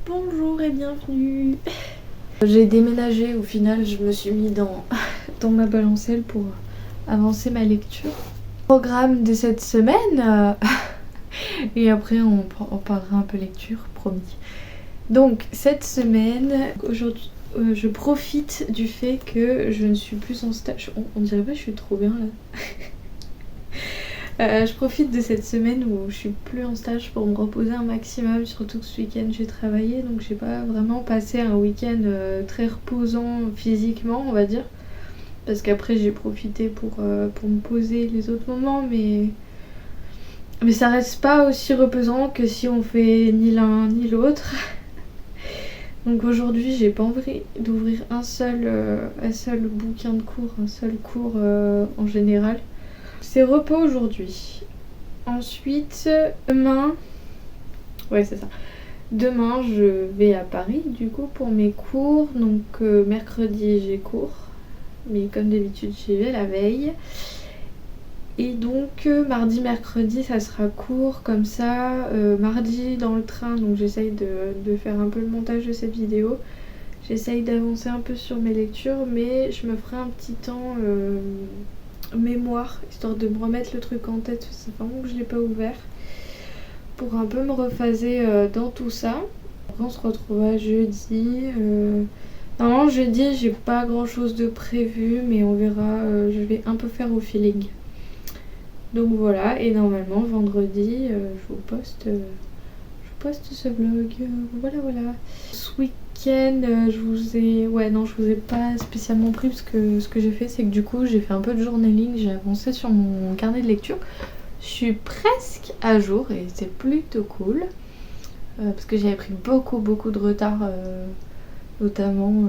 Bonjour et bienvenue. J'ai déménagé, au final je me suis mis dans ma balancelle pour avancer ma lecture. Programme de cette semaine et après on parlera un peu lecture, promis. Donc cette semaine, aujourd'hui je profite du fait que je ne suis plus en stage. On dirait pas que je suis trop bien là. Je profite de cette semaine où je suis plus en stage pour me reposer un maximum, surtout que ce week-end j'ai travaillé, donc j'ai pas vraiment passé un week-end très reposant physiquement, on va dire, parce qu'après j'ai profité pour me poser les autres moments, mais ça reste pas aussi reposant que si on fait ni l'un ni l'autre. Donc aujourd'hui j'ai pas envie d'ouvrir un seul bouquin de cours, un seul cours en général. C'est repos aujourd'hui. Ensuite, demain, ouais c'est ça. Demain, je vais à Paris du coup pour mes cours. Donc mercredi, j'ai cours. Mais comme d'habitude, j'y vais la veille. Et donc mardi, mercredi, ça sera cours comme ça. Mardi dans le train, donc j'essaye de faire un peu le montage de cette vidéo. J'essaye d'avancer un peu sur mes lectures, mais je me ferai un petit temps mémoire, histoire de me remettre le truc en tête, c'est vraiment que je l'ai pas ouvert, pour un peu me rephaser dans tout ça. Après on se retrouvera jeudi. Normalement jeudi j'ai pas grand chose de prévu, mais on verra, je vais un peu faire au feeling. Donc voilà, et normalement vendredi je vous poste ce vlog, voilà. Ce week-end je vous ai pas spécialement pris, parce que ce que j'ai fait c'est que du coup j'ai fait un peu de journaling, j'ai avancé sur mon carnet de lecture. Je suis presque à jour et c'est plutôt cool, parce que j'avais pris beaucoup de retard, notamment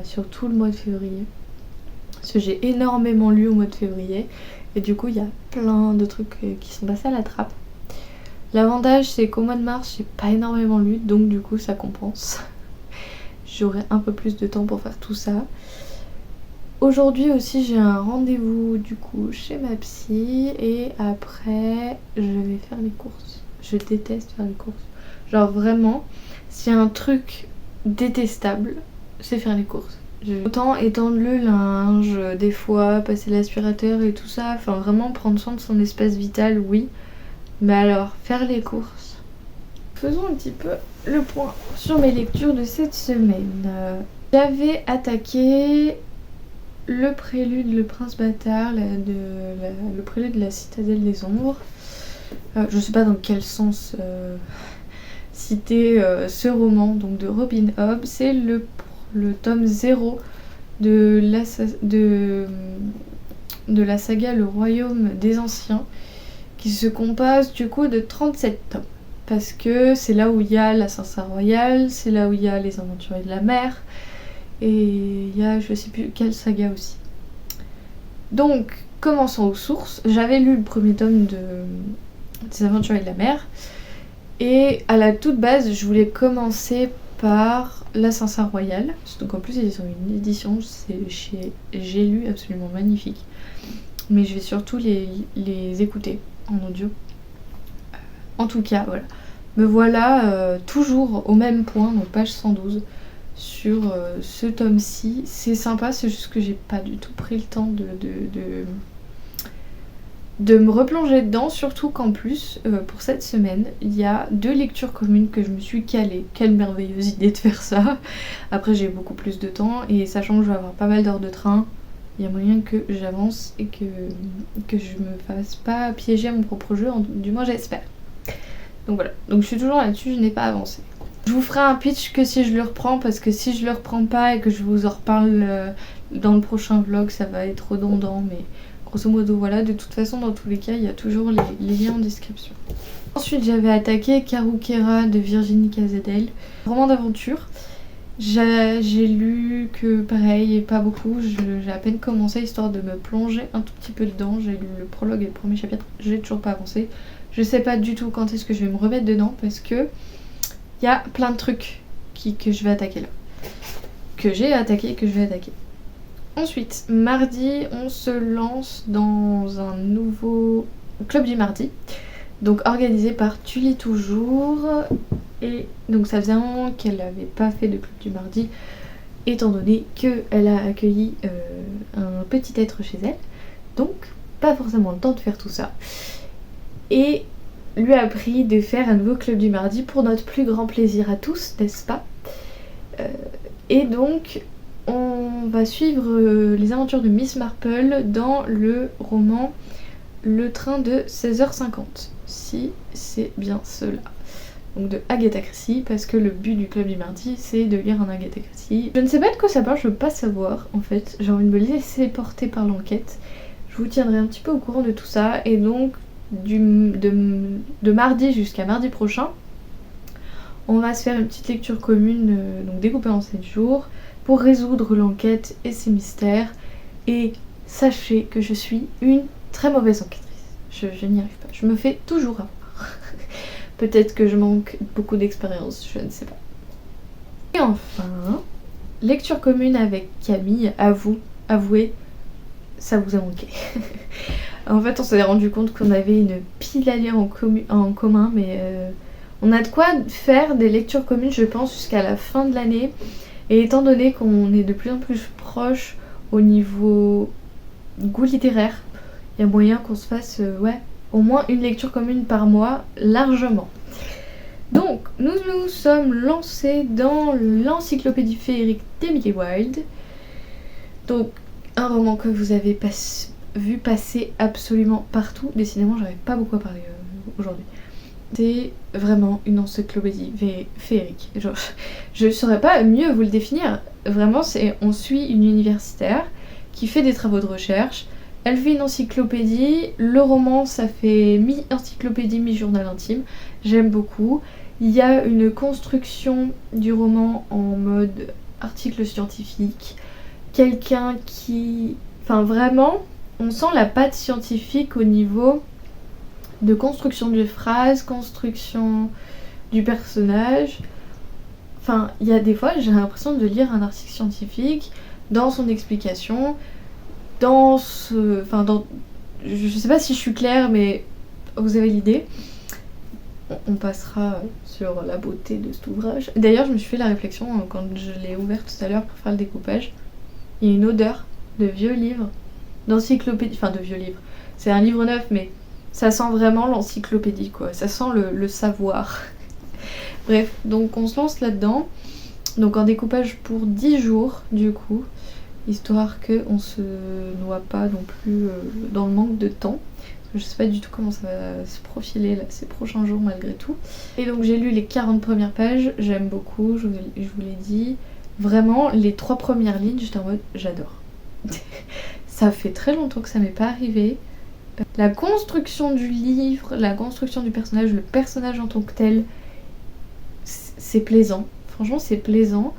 sur tout le mois de février, parce que j'ai énormément lu au mois de février et du coup il y a plein de trucs qui sont passés à la trappe. L'avantage c'est qu'au mois de mars j'ai pas énormément lu, donc du coup ça compense. J'aurai un peu plus de temps pour faire tout ça. Aujourd'hui aussi j'ai un rendez-vous du coup chez ma psy, et après je vais faire les courses. Je déteste faire les courses. Genre vraiment, s'il y a un truc détestable, c'est faire les courses. Autant étendre le linge, des fois passer l'aspirateur et tout ça, enfin vraiment prendre soin de son espace vital, oui. Mais alors, faire les courses. Faisons un petit peu le point sur mes lectures de cette semaine. J'avais attaqué le prélude, le prince bâtard, le prélude de la citadelle des ombres. Je sais pas dans quel sens citer ce roman donc de Robin Hobb. C'est le tome 0 de la saga Le Royaume des Anciens, qui se compose du coup de 37 tomes. Parce que c'est là où il y a l'Assassin Royal, c'est là où il y a les Aventuriers de la Mer, et il y a je sais plus quelle saga aussi. Donc, commençons aux sources. J'avais lu le premier tome des Aventuriers de la Mer, et à la toute base, je voulais commencer par l'Assassin Royal. Donc en plus, ils ont une édition, c'est chez J'ai lu, absolument magnifique. Mais je vais surtout les écouter en audio. En tout cas, voilà. Me voilà toujours au même point, donc page 112, sur ce tome-ci. C'est sympa, c'est juste que j'ai pas du tout pris le temps de me replonger dedans, surtout qu'en plus, pour cette semaine, il y a 2 lectures communes que je me suis calée. Quelle merveilleuse idée de faire ça. Après, j'ai beaucoup plus de temps, et sachant que je vais avoir pas mal d'heures de train, il y a moyen que j'avance et que je me fasse pas piéger à mon propre jeu, du moins j'espère. Donc voilà, donc je suis toujours là-dessus, je n'ai pas avancé. Je vous ferai un pitch que si je le reprends, parce que si je le reprends pas et que je vous en reparle dans le prochain vlog, ça va être redondant, mais grosso modo voilà. De toute façon, dans tous les cas, il y a toujours les liens en description. Ensuite, j'avais attaqué Karukera de Virginie Cazadel, roman d'aventure. J'ai lu que pareil, et pas beaucoup, j'ai à peine commencé, histoire de me plonger un tout petit peu dedans. J'ai lu le prologue et le premier chapitre, j'ai toujours pas avancé. Je sais pas du tout quand est-ce que je vais me remettre dedans, parce que il y a plein de trucs que je vais attaquer là. Que j'ai attaqué, que je vais attaquer. Ensuite, mardi, on se lance dans un nouveau club du mardi. Donc organisé par Tu lis toujours. Et donc ça faisait un moment qu'elle n'avait pas fait de club du mardi, étant donné qu'elle a accueilli un petit être chez elle. Donc pas forcément le temps de faire tout ça. Et lui a appris de faire un nouveau club du mardi pour notre plus grand plaisir à tous, n'est-ce pas? Et donc on va suivre les aventures de Miss Marple dans le roman Le train de 16h50, si c'est bien cela. Donc de Agatha Christie, parce que le but du club du mardi c'est de lire un Agatha Christie. Je ne sais pas de quoi ça parle, je veux pas savoir en fait, j'ai envie de me laisser porter par l'enquête. Je vous tiendrai un petit peu au courant de tout ça, et donc de mardi jusqu'à mardi prochain, on va se faire une petite lecture commune, donc découpée en 7 jours, pour résoudre l'enquête et ses mystères. Et sachez que je suis une très mauvaise enquêtrice, je n'y arrive pas, je me fais toujours avoir. Peut-être que je manque beaucoup d'expérience, je ne sais pas. Et enfin, lecture commune avec Camille, avouez, ça vous a manqué. En fait, on s'est rendu compte qu'on avait une pile à lire en commun, mais on a de quoi faire des lectures communes, je pense, jusqu'à la fin de l'année. Et étant donné qu'on est de plus en plus proche au niveau goût littéraire, il y a moyen qu'on se fasse au moins une lecture commune par mois, largement. Donc, nous nous sommes lancés dans l'encyclopédie féerique d'Emily Wilde. Donc, un roman que vous avez vu passer absolument partout. Décidément, j'arrive pas beaucoup à parler aujourd'hui. C'est vraiment une encyclopédie féerique. Genre, je ne saurais pas mieux vous le définir. Vraiment, on suit une universitaire qui fait des travaux de recherche. Elle fait une encyclopédie. Le roman, ça fait mi-encyclopédie, mi-journal intime. J'aime beaucoup. Il y a une construction du roman en mode article scientifique. Quelqu'un qui... Enfin, vraiment, on sent la patte scientifique au niveau de construction de phrases, construction du personnage. Enfin, il y a des fois, j'ai l'impression de lire un article scientifique dans son explication, je sais pas si je suis claire, mais vous avez l'idée. On passera sur la beauté de cet ouvrage. D'ailleurs, je me suis fait la réflexion quand je l'ai ouvert tout à l'heure pour faire le découpage. Il y a une odeur de vieux livres, d'encyclopédie, enfin de vieux livres. C'est un livre neuf, mais ça sent vraiment l'encyclopédie, quoi. Ça sent le savoir. Bref, donc on se lance là-dedans. Donc en découpage pour 10 jours, du coup, histoire qu'on se noie pas non plus dans le manque de temps. Je sais pas du tout comment ça va se profiler là, ces prochains jours malgré tout. Et donc j'ai lu les 40 premières pages, j'aime beaucoup, je vous l'ai dit. Vraiment, les 3 premières lignes, j'étais en mode j'adore. Ça fait très longtemps que ça m'est pas arrivé. La construction du livre, la construction du personnage, le personnage en tant que tel, c'est plaisant. Franchement, c'est plaisant.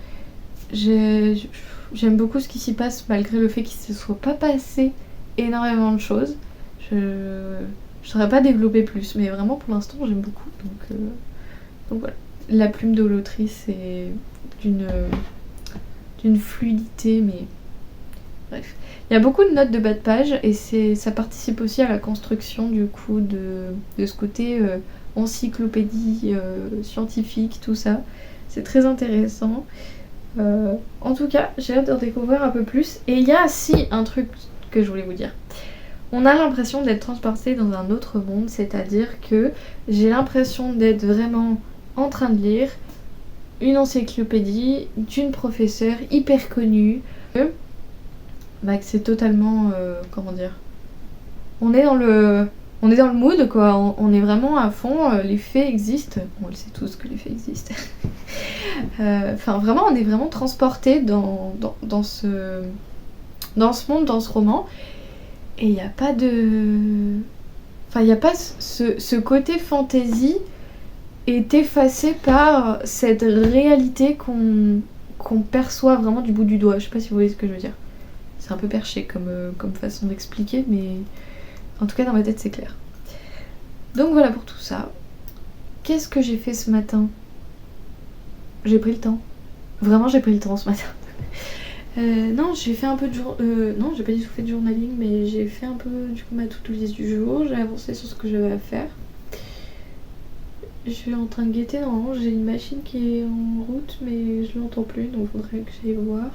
J'aime beaucoup ce qui s'y passe malgré le fait qu'il ne se soit pas passé énormément de choses. Je ne saurais pas développer plus, mais vraiment pour l'instant j'aime beaucoup. Donc voilà. La plume de l'autrice est d'une fluidité, mais bref. Il y a beaucoup de notes de bas de page et ça participe aussi à la construction du coup de ce côté encyclopédie scientifique, tout ça. C'est très intéressant. En tout cas, j'ai hâte d'en découvrir un peu plus. Et il y a un truc que je voulais vous dire. On a l'impression d'être transporté dans un autre monde, c'est-à-dire que j'ai l'impression d'être vraiment en train de lire une encyclopédie d'une professeure hyper connue. Que c'est totalement... comment dire, on est dans le mood, quoi. On est vraiment à fond, les faits existent. On le sait tous que les faits existent. Enfin, vraiment, on est vraiment transporté dans ce monde, dans ce roman. Et il n'y a pas de... Enfin, il n'y a pas ce côté fantasy est effacé par cette réalité qu'on perçoit vraiment du bout du doigt. Je sais pas si vous voyez ce que je veux dire. C'est un peu perché comme façon d'expliquer, mais en tout cas dans ma tête c'est clair. Donc voilà pour tout ça. Qu'est-ce que j'ai fait ce matin? J'ai pris le temps. Vraiment j'ai pris le temps ce matin. Non, j'ai fait un peu de non, j'ai pas du tout fait de journaling, mais j'ai fait un peu du coup ma to-do list du jour. J'ai avancé sur ce que j'avais à faire. Je suis en train de guetter, normalement j'ai une machine qui est en route mais je l'entends plus donc faudrait que j'aille voir.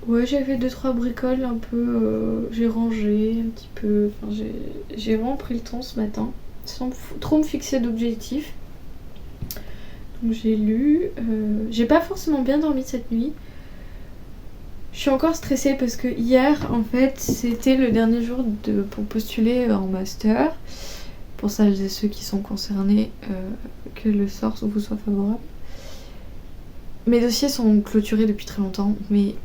Ouais, j'ai fait 2-3 bricoles un peu, j'ai rangé un petit peu, enfin j'ai vraiment pris le temps ce matin sans trop me fixer d'objectifs. Donc j'ai lu, j'ai pas forcément bien dormi cette nuit. Je suis encore stressée parce que hier en fait c'était le dernier jour pour postuler en master. Pour celles et ceux qui sont concernés, que le sort vous soit favorable. Mes dossiers sont clôturés depuis très longtemps, mais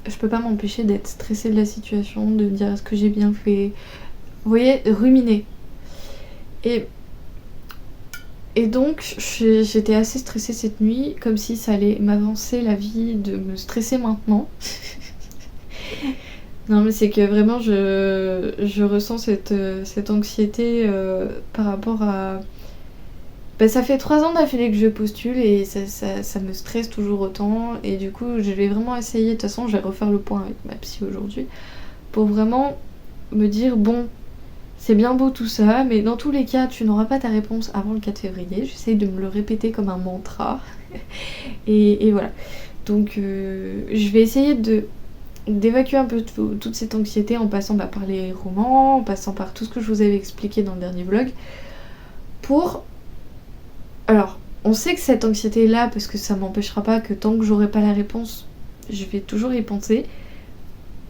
je peux pas m'empêcher d'être stressée de la situation, de me dire est-ce que j'ai bien fait. Vous voyez, ruminer. Et donc j'étais assez stressée cette nuit, comme si ça allait m'avancer la vie de me stresser maintenant. Non mais c'est que vraiment je ressens cette anxiété par rapport à... Bah, ça fait 3 ans d'affilée que je postule et ça me stresse toujours autant. Et du coup je vais vraiment essayer, de toute façon je vais refaire le point avec ma psy aujourd'hui, pour vraiment me dire bon, c'est bien beau tout ça, mais dans tous les cas tu n'auras pas ta réponse avant le 4 février. J'essaye de me le répéter comme un mantra. et voilà. Donc je vais essayer d'évacuer un peu toute cette anxiété en passant par les romans, en passant par tout ce que je vous avais expliqué dans le dernier vlog. Alors, on sait que cette anxiété est là parce que ça m'empêchera pas que tant que j'aurai pas la réponse, je vais toujours y penser.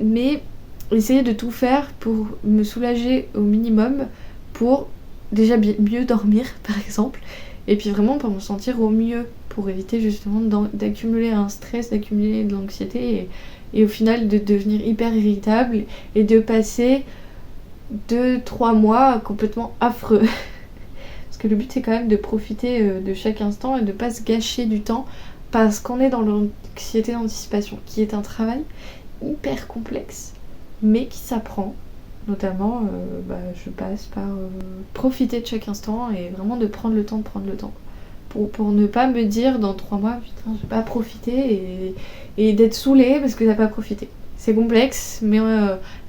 Mais essayer de tout faire pour me soulager au minimum, pour déjà mieux dormir par exemple, et puis vraiment pour me sentir au mieux, pour éviter justement d'accumuler un stress, d'accumuler de l'anxiété et au final de devenir hyper irritable et de passer 2-3 mois complètement affreux. Parce que le but c'est quand même de profiter de chaque instant et de pas se gâcher du temps parce qu'on est dans l'anxiété d'anticipation, qui est un travail hyper complexe mais qui s'apprend. Notamment, je passe par profiter de chaque instant et vraiment de prendre le temps pour ne pas me dire dans 3 mois putain j'ai pas profité et d'être saoulée parce que t'as pas profité. C'est complexe mais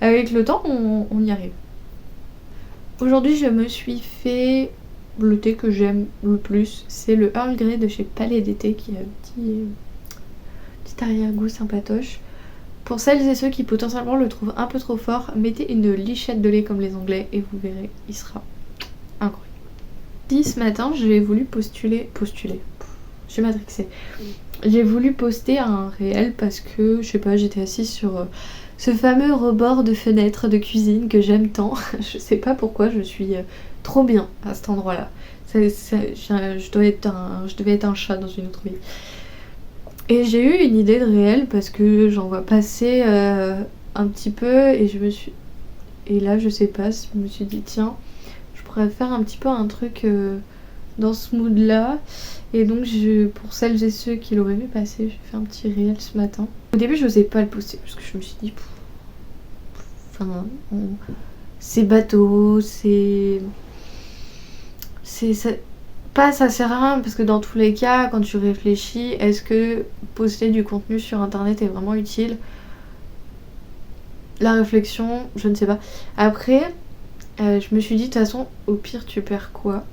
avec le temps on y arrive. Aujourd'hui je me suis fait le thé que j'aime le plus, c'est le Earl Grey de chez Palais d'été qui a un petit arrière-goût sympatoche. Pour celles et ceux qui potentiellement le trouvent un peu trop fort, mettez une lichette de lait comme les Anglais et vous verrez, il sera incroyable. Puis ce matin, j'ai voulu postuler, je suis matrixée. J'ai voulu poster un réel parce que, je sais pas, j'étais assise sur ce fameux rebord de fenêtre de cuisine que j'aime tant. Je sais pas pourquoi, je suis trop bien à cet endroit-là. Je devais être un chat dans une autre vie. Et j'ai eu une idée de réel parce que j'en vois passer un petit peu et là je sais pas, je me suis dit tiens, je pourrais faire un petit peu un truc dans ce mood là. Et donc pour celles et ceux qui l'auraient vu passer, j'ai fait un petit réel ce matin. Au début je n'osais pas le poster parce que je me suis dit c'est bateau, ça sert à rien parce que dans tous les cas quand tu réfléchis, est-ce que poster du contenu sur internet est vraiment utile? La réflexion, je ne sais pas. Après je me suis dit de toute façon au pire tu perds quoi?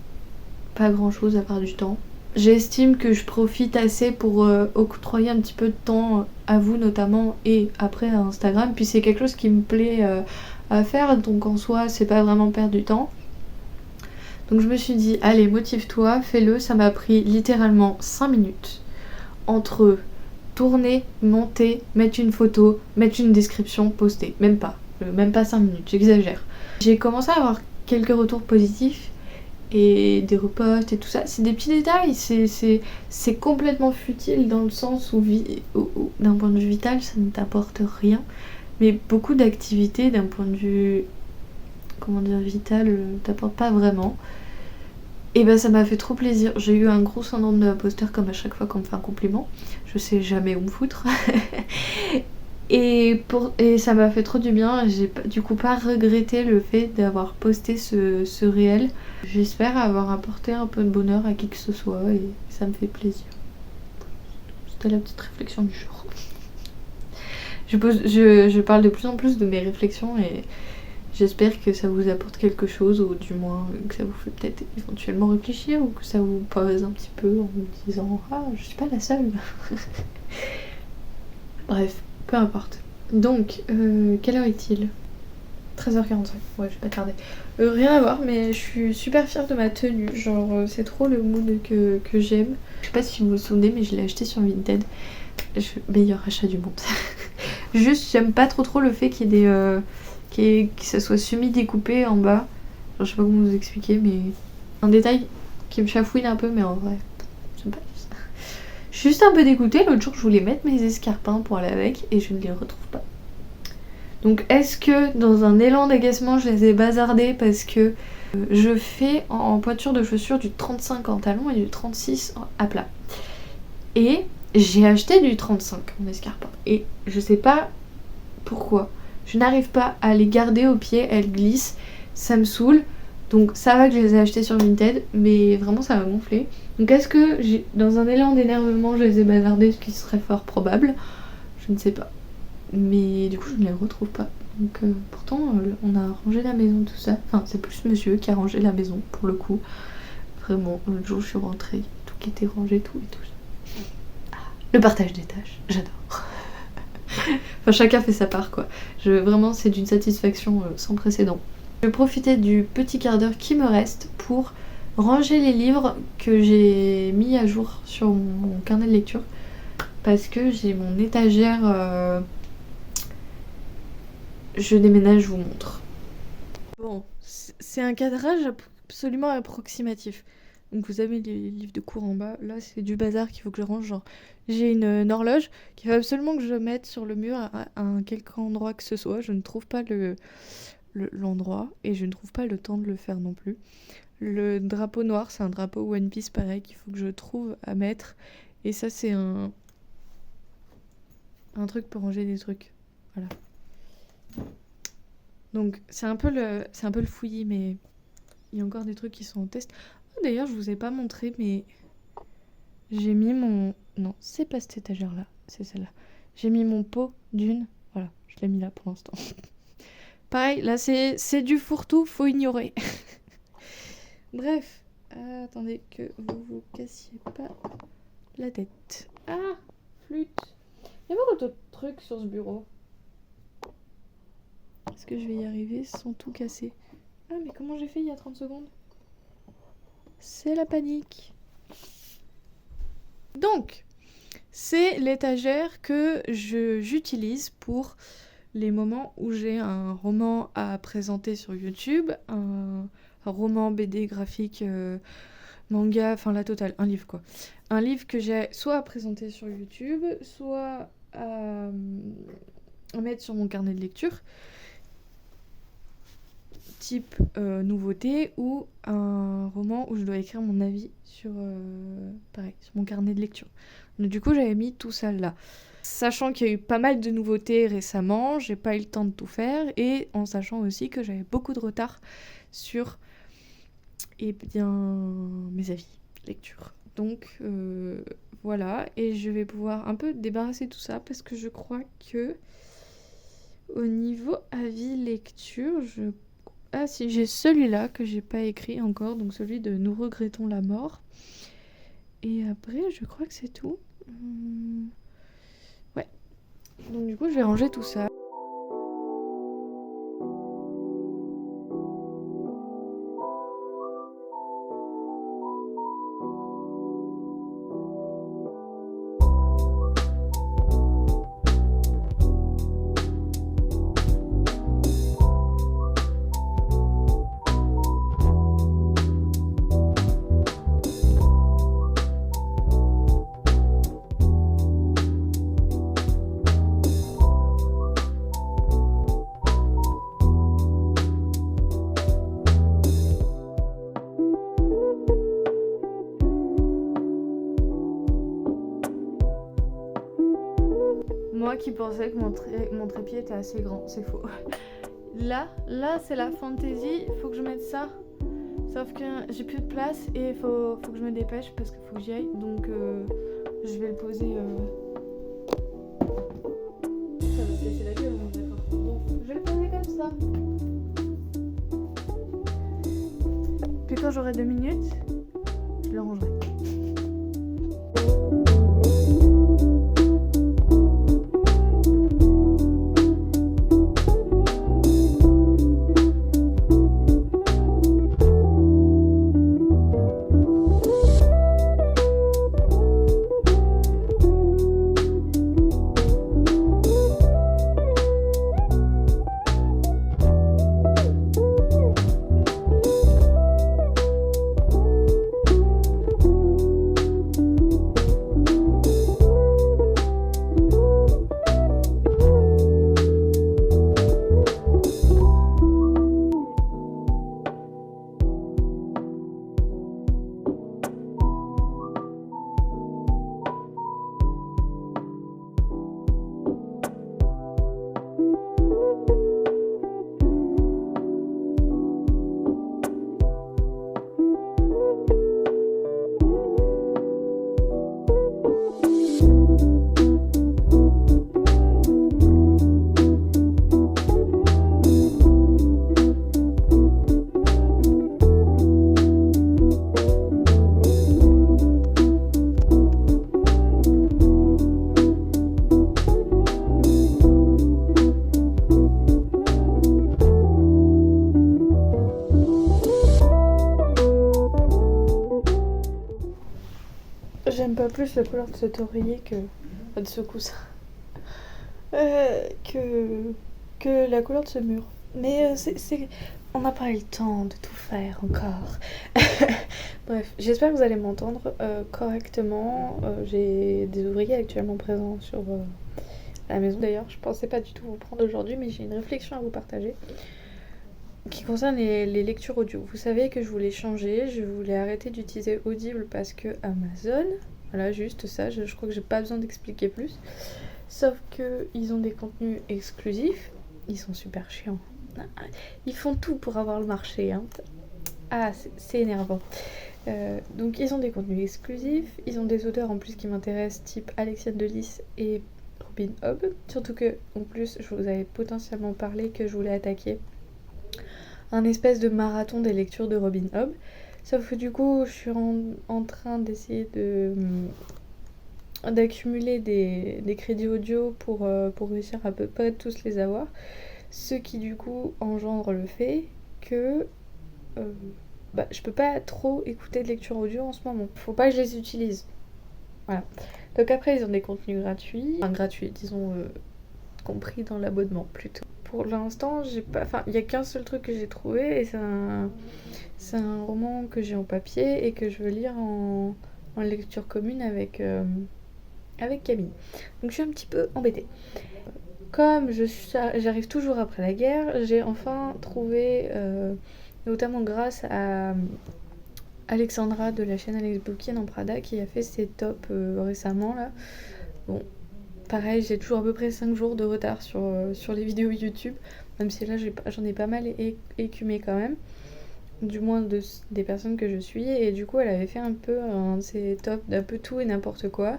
Pas grand chose à part du temps. J'estime que je profite assez pour octroyer un petit peu de temps à vous notamment et après à Instagram, puis c'est quelque chose qui me plaît à faire, donc en soi c'est pas vraiment perdre du temps. Donc je me suis dit allez motive-toi, fais-le. Ça m'a pris littéralement 5 minutes entre tourner, monter, mettre une photo, mettre une description, poster. Même pas 5 minutes, j'exagère. J'ai commencé à avoir quelques retours positifs et des reposts et tout ça. C'est des petits détails, c'est complètement futile dans le sens où d'un point de vue vital ça ne t'apporte rien. Mais beaucoup d'activités d'un point de vue vital t'apporte pas vraiment. Et ben ça m'a fait trop plaisir. J'ai eu un gros syndrome de l'imposteur comme à chaque fois qu'on me fait un compliment. Je sais jamais où me foutre. et ça m'a fait trop du bien. J'ai du coup pas regretté le fait d'avoir posté ce réel. J'espère avoir apporté un peu de bonheur à qui que ce soit et ça me fait plaisir. C'était la petite réflexion du jour. Je parle de plus en plus de mes réflexions et J'espère que ça vous apporte quelque chose, ou du moins que ça vous fait peut-être éventuellement réfléchir, ou que ça vous pose un petit peu en vous disant « Ah, je suis pas la seule !» Bref, peu importe. Donc, quelle heure est-il ? 13h45, ouais, je vais pas tarder. Rien à voir, mais je suis super fière de ma tenue. Genre, c'est trop le mood que j'aime. Je sais pas si vous vous souvenez, mais je l'ai acheté sur Vinted. Meilleur achat du monde. Juste, j'aime pas trop le fait qu'il y ait que ça soit semi-découpé en bas. Genre, je sais pas comment vous expliquer, mais un détail qui me chafouine un peu, mais en vrai, j'aime pas ça. Je suis juste un peu dégoûtée. L'autre jour, je voulais mettre mes escarpins pour aller avec et je ne les retrouve pas. Donc est-ce que dans un élan d'agacement je les ai bazardés parce que je fais en pointure de chaussures du 35 en talon et du 36 à plat. Et j'ai acheté du 35 en escarpin. Et je sais pas pourquoi. Je n'arrive pas à les garder au pied, elles glissent, ça me saoule. Donc ça va que je les ai achetés sur Vinted, mais vraiment ça m'a gonflé. Donc est-ce que dans un élan d'énervement je les ai bazardés, ce qui serait fort probable ? Je ne sais pas. Mais du coup je ne les retrouve pas. Donc pourtant on a rangé la maison, tout ça. Enfin c'est plus monsieur qui a rangé la maison pour le coup. Vraiment, l'autre jour je suis rentrée, tout qui était rangé, tout et tout. Ah, le partage des tâches, j'adore. Enfin chacun fait sa part quoi. Vraiment c'est d'une satisfaction sans précédent. Je vais profiter du petit quart d'heure qui me reste pour ranger les livres que j'ai mis à jour sur mon carnet de lecture. Parce que j'ai mon étagère... Je déménage, je vous montre. Bon, c'est un cadrage absolument approximatif. Donc vous avez les livres de cours en bas. Là, c'est du bazar qu'il faut que je range. Genre, j'ai une horloge qu'il faut absolument que je mette sur le mur à un quelque endroit que ce soit. Je ne trouve pas l'endroit et je ne trouve pas le temps de le faire non plus. Le drapeau noir, c'est un drapeau One Piece pareil qu'il faut que je trouve à mettre. Et ça, c'est un truc pour ranger des trucs. Voilà. Donc c'est un peu le fouillis, mais il y a encore des trucs qui sont en test. Oh, d'ailleurs, je vous ai pas montré, mais j'ai mis mon... Non, c'est pas cette étagère-là, c'est celle-là. J'ai mis mon pot d'une... Voilà, je l'ai mis là pour l'instant. Pareil, là c'est du fourre-tout, faut ignorer. Bref, attendez que vous cassiez pas la tête. Ah, flûte. Il y a beaucoup d'autres trucs sur ce bureau. Est-ce que je vais y arriver sans tout casser ? Ah, mais comment j'ai fait il y a 30 secondes ? C'est la panique. Donc, c'est l'étagère que j'utilise pour les moments où j'ai un roman à présenter sur YouTube, un roman BD graphique, manga, enfin la totale, un livre quoi. Un livre que j'ai soit à présenter sur YouTube, soit à mettre sur mon carnet de lecture. Type nouveauté, ou un roman où je dois écrire mon avis sur mon carnet de lecture. Donc du coup j'avais mis tout ça là. Sachant qu'il y a eu pas mal de nouveautés récemment, j'ai pas eu le temps de tout faire, et en sachant aussi que j'avais beaucoup de retard sur mes avis lecture. Donc voilà, et je vais pouvoir un peu débarrasser tout ça parce que je crois que au niveau avis lecture, ah si, j'ai celui-là que j'ai pas écrit encore, donc celui de Nous regrettons la mort. Et après, je crois que c'est tout. Ouais. Donc du coup, je vais ranger tout ça. Moi qui pensais que mon trépied était assez grand, c'est faux. Là c'est la fantaisie, faut que je mette ça. Sauf que j'ai plus de place et faut que je me dépêche parce qu'il faut que j'y aille. Donc je vais le poser... Ça va me casser la gueule, on est d'accord. Donc je vais le poser comme ça. quand j'aurai 2 minutes, je le rangerai. J'aime pas plus la couleur de cet oreiller de ce coussin que la couleur de ce mur. Mais on n'a pas eu le temps de tout faire encore. Bref, j'espère que vous allez m'entendre correctement. J'ai des ouvriers actuellement présents sur la maison. D'ailleurs, je pensais pas du tout vous prendre aujourd'hui, mais j'ai une réflexion à vous partager qui concerne les lectures audio. Vous savez que je voulais changer, je voulais arrêter d'utiliser Audible parce que Amazon, voilà, juste ça, je crois que j'ai pas besoin d'expliquer plus. Sauf que ils ont des contenus exclusifs, ils sont super chiants. Ils font tout pour avoir le marché, hein. Ah, c'est énervant. Donc ils ont des contenus exclusifs, ils ont des auteurs en plus qui m'intéressent, type Alexiane Delis et Robin Hobb. Surtout que, en plus, je vous avais potentiellement parlé que je voulais attaquer un espèce de marathon des lectures de Robin Hobb. Sauf que du coup, je suis en train d'essayer d'accumuler des crédits audio pour réussir à peu près tous les avoir. Ce qui du coup engendre le fait que je peux pas trop écouter de lecture audio en ce moment. Faut pas que je les utilise. Voilà. Donc après, ils ont des contenus gratuits. Enfin, gratuits, disons, compris dans l'abonnement plutôt. Pour l'instant, il y a qu'un seul truc que j'ai trouvé et c'est un roman que j'ai en papier et que je veux lire en lecture commune avec Camille. Donc je suis un petit peu embêtée. Comme j'arrive toujours après la guerre, j'ai enfin trouvé, notamment grâce à Alexandra de la chaîne Alex Bookin en Prada qui a fait ses tops récemment là. Bon, pareil, j'ai toujours à peu près 5 jours de retard sur les vidéos YouTube, même si là j'en ai pas mal écumé quand même, du moins des personnes que je suis, et du coup elle avait fait un peu un de ses tops d'un peu tout et n'importe quoi,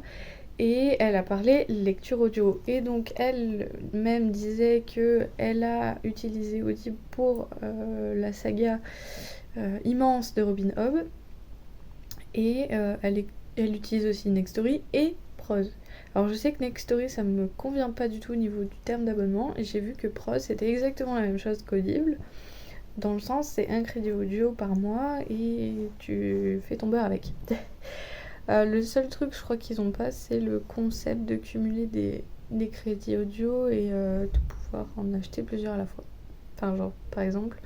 et elle a parlé lecture audio, et donc elle même disait que elle a utilisé Audible pour la saga immense de Robin Hobb, et elle utilise aussi Nextory et Prose. Alors je sais que Nextory ça me convient pas du tout au niveau du terme d'abonnement, et j'ai vu que Prose c'était exactement la même chose qu'Audible, dans le sens c'est un crédit audio par mois et tu fais ton beurre avec. Le seul truc je crois qu'ils ont pas, c'est le concept de cumuler des crédits audio et de pouvoir en acheter plusieurs à la fois. Enfin genre par exemple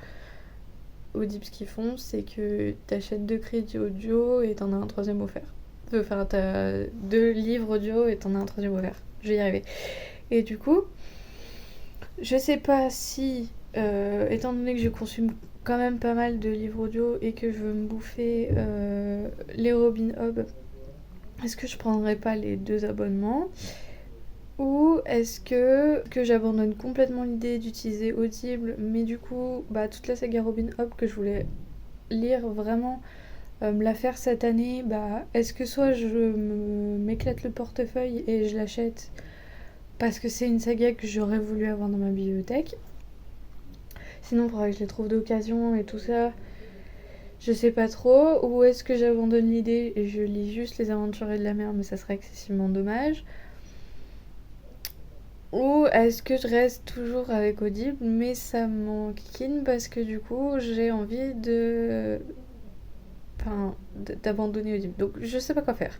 Audible ce qu'ils font c'est que t'achètes 2 crédits audio et t'en as un troisième offert. Enfin, t'as 2 livres audio et t'en as un troisième offert. Je vais y arriver. Et du coup, je sais pas si, étant donné que je consomme quand même pas mal de livres audio et que je veux me bouffer les Robin Hobb, est-ce que je prendrais pas les 2 abonnements ? Ou est-ce que j'abandonne complètement l'idée d'utiliser Audible, mais du coup, toute la saga Robin Hobb que je voulais lire vraiment, me la faire cette année, est-ce que soit je m'éclate le portefeuille et je l'achète parce que c'est une saga que j'aurais voulu avoir dans ma bibliothèque, sinon il faudrait que je les trouve d'occasion et tout ça, Je sais pas trop. Ou est-ce que j'abandonne l'idée et je lis juste Les Aventuriers de la Mer, mais ça serait excessivement dommage. Ou est-ce que je reste toujours avec Audible, mais ça m'enquiquine parce que du coup j'ai envie d'abandonner Audible. Donc je sais pas quoi faire.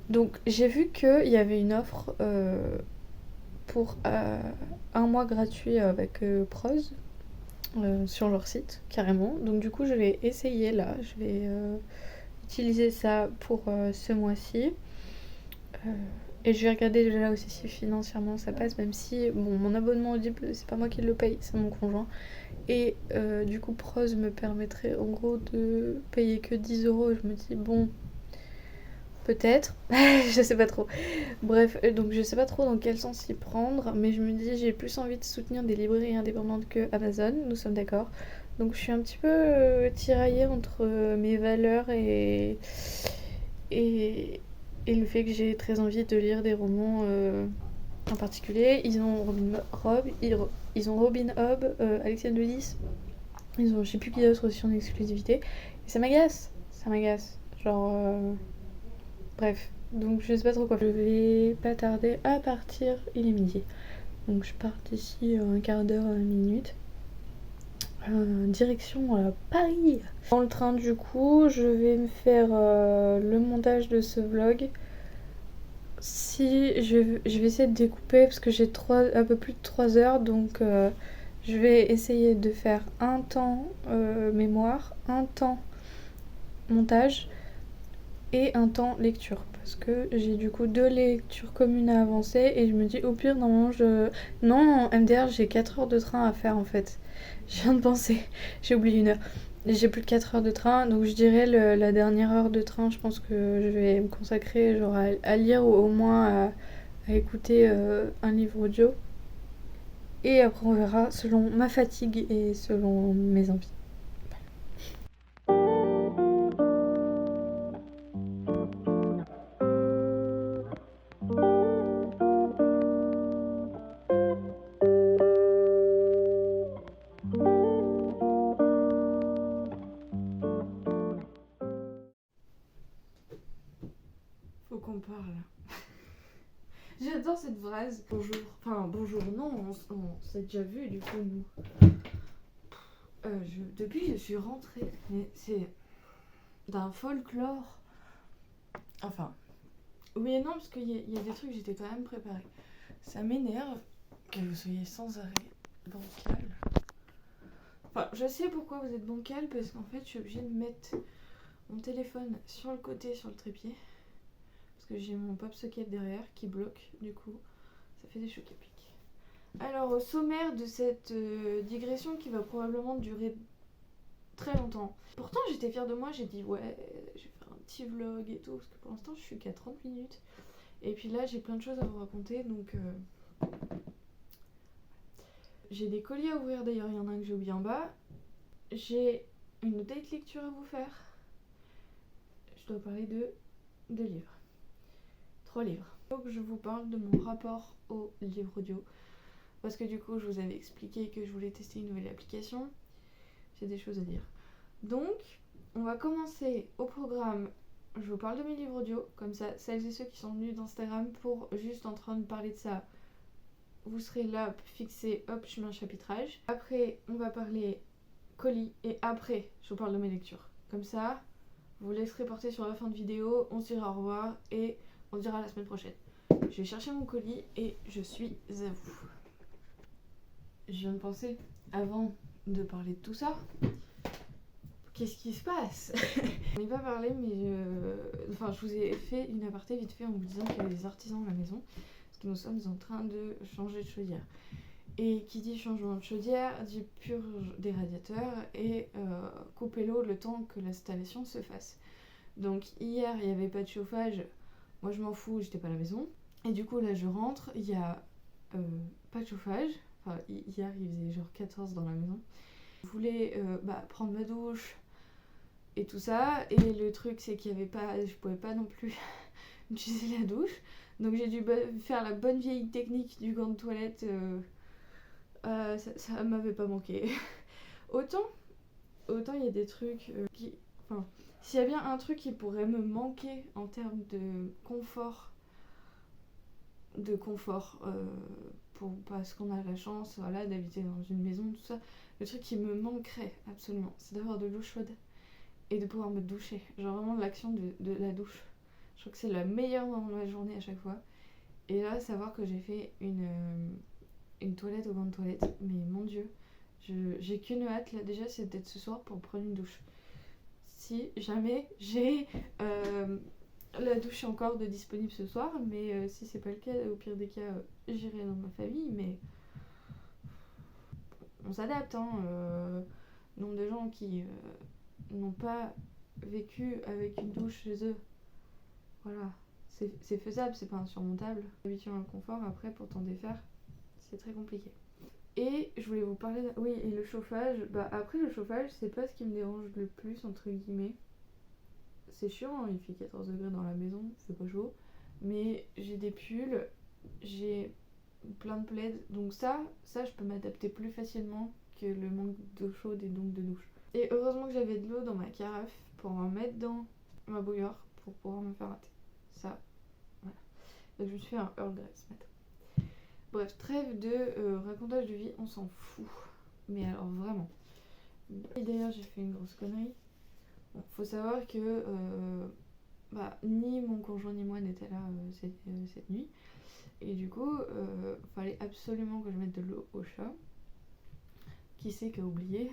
Donc j'ai vu qu'il y avait une offre pour un mois gratuit avec Prose sur leur site, carrément. Donc du coup je vais essayer là, je vais utiliser ça pour ce mois-ci. Euh, et je vais regarder déjà aussi si financièrement ça passe, même si bon, mon abonnement Audible, c'est pas moi qui le paye, c'est mon conjoint. Et du coup, Prose me permettrait en gros de payer que 10 €. Je me dis, bon, peut-être, je sais pas trop. Bref, donc je sais pas trop dans quel sens y prendre, mais je me dis, j'ai plus envie de soutenir des librairies indépendantes que Amazon, nous sommes d'accord. Donc je suis un petit peu tiraillée entre mes valeurs et, et le fait que j'ai très envie de lire des romans en particulier. Ils ont ils ont Robin Hobb, Alexia de Lys, ils ont je sais plus qui d'autre aussi en exclusivité. Et ça m'agace, ça m'agace. Genre, bref. Donc je sais pas trop quoi. Je vais pas tarder à partir, il est midi. Donc je pars d'ici un quart d'heure à une minute. Direction Paris. Dans le train du coup, je vais me faire le montage de ce vlog. Si je vais essayer de découper parce que j'ai un peu plus de 3 heures, donc je vais essayer de faire un temps mémoire, un temps montage et un temps lecture, parce que j'ai du coup 2 lectures communes à avancer et je me dis au pire normalement non, en MDR j'ai 4 heures de train à faire en fait. Je viens de penser, j'ai oublié une heure. J'ai plus de 4 heures de train, donc je dirais la dernière heure de train, je pense que je vais me consacrer genre à lire ou au moins à écouter un livre audio. Et après on verra selon ma fatigue et selon mes envies. Faut qu'on parle. J'adore cette phrase. Bonjour. Enfin, bonjour, non, on s'est déjà vu du coup, nous. Depuis que je suis rentrée, mais c'est d'un folklore. Enfin, oui et non, parce qu'il y a des trucs que j'étais quand même préparée. Ça m'énerve que vous soyez sans arrêt bancal. Enfin, je sais pourquoi vous êtes bancal, parce qu'en fait, je suis obligée de mettre mon téléphone sur le côté, sur le trépied. Parce que j'ai mon pop socket derrière qui bloque, du coup, ça fait des chocs à pic. Alors, au sommaire de cette digression qui va probablement durer très longtemps. Pourtant, j'étais fière de moi, j'ai dit ouais, je vais faire un petit vlog et tout, parce que pour l'instant, je suis qu'à 30 minutes. Et puis là, j'ai plein de choses à vous raconter, donc j'ai des colis à ouvrir d'ailleurs, il y en a un que j'ai oublié en bas. J'ai une date lecture à vous faire. Je dois parler de 2 livres. 3 livres. Il faut que je vous parle de mon rapport au livre audio. Parce que du coup, je vous avais expliqué que je voulais tester une nouvelle application. J'ai des choses à dire. Donc, on va commencer au programme. Je vous parle de mes livres audio. Comme ça, celles et ceux qui sont venus d'Instagram pour juste en train de parler de ça, vous serez là, fixé, hop, je mets un chapitrage. Après, on va parler colis. Et après, je vous parle de mes lectures. Comme ça, vous vous laisserez porter sur la fin de vidéo. On se dira au revoir et on se dira la semaine prochaine. Je vais chercher mon colis et je suis à vous. Je viens de penser, avant de parler de tout ça, qu'est-ce qui se passe? On n'ai pas parlé, mais je vous ai fait une aparté vite fait en vous disant qu'il y avait des artisans à la maison, parce que nous sommes en train de changer de chaudière. Et qui dit changement de chaudière dit purge des radiateurs et couper l'eau le temps que l'installation se fasse. Donc hier, il n'y avait pas de chauffage, moi je m'en fous, j'étais pas à la maison. Et du coup là je rentre, il y a pas de chauffage. Enfin, hier il faisait genre 14 dans la maison. Je voulais prendre ma douche et tout ça. Et le truc c'est qu'il y avait pas, je pouvais pas non plus utiliser la douche. Donc j'ai dû faire la bonne vieille technique du gant de toilette. Ça m'avait pas manqué. autant autant il y a des trucs qui... Enfin, s'il y a bien un truc qui pourrait me manquer en termes de confort, parce qu'on a la chance voilà, d'habiter dans une maison, tout ça, le truc qui me manquerait absolument, c'est d'avoir de l'eau chaude et de pouvoir me doucher. Genre vraiment l'action de la douche. Je trouve que c'est la meilleure moment de ma journée à chaque fois. Et là, savoir que j'ai fait une toilette au bain de toilette, mais mon dieu, j'ai qu'une hâte là déjà, c'est d'être ce soir pour prendre une douche. Si jamais j'ai la douche encore de disponible ce soir, mais si c'est pas le cas, au pire des cas, j'irai dans ma famille, mais on s'adapte, hein. Nombre de gens qui n'ont pas vécu avec une douche chez eux, voilà, c'est faisable, c'est pas insurmontable. Habituer à un confort, après pour t'en défaire, c'est très compliqué. Et je voulais vous parler oui, et le chauffage, bah après le chauffage, c'est pas ce qui me dérange le plus, entre guillemets. C'est chiant, hein, il fait 14 degrés dans la maison, c'est pas chaud. Mais j'ai des pulls, j'ai plein de plaids, donc ça je peux m'adapter plus facilement que le manque d'eau chaude et donc de douche. Et heureusement que j'avais de l'eau dans ma carafe pour en mettre dans ma bouilloire pour pouvoir me faire un thé. Ça, voilà. Donc je me suis fait un Earl Grey ce matin. Bref, trêve de racontage de vie, on s'en fout. Mais alors vraiment. Et d'ailleurs j'ai fait une grosse connerie. Bon, faut savoir que ni mon conjoint ni moi n'étaient là cette nuit. Et du coup, fallait absolument que je mette de l'eau au chat. Qui c'est qui a oublié?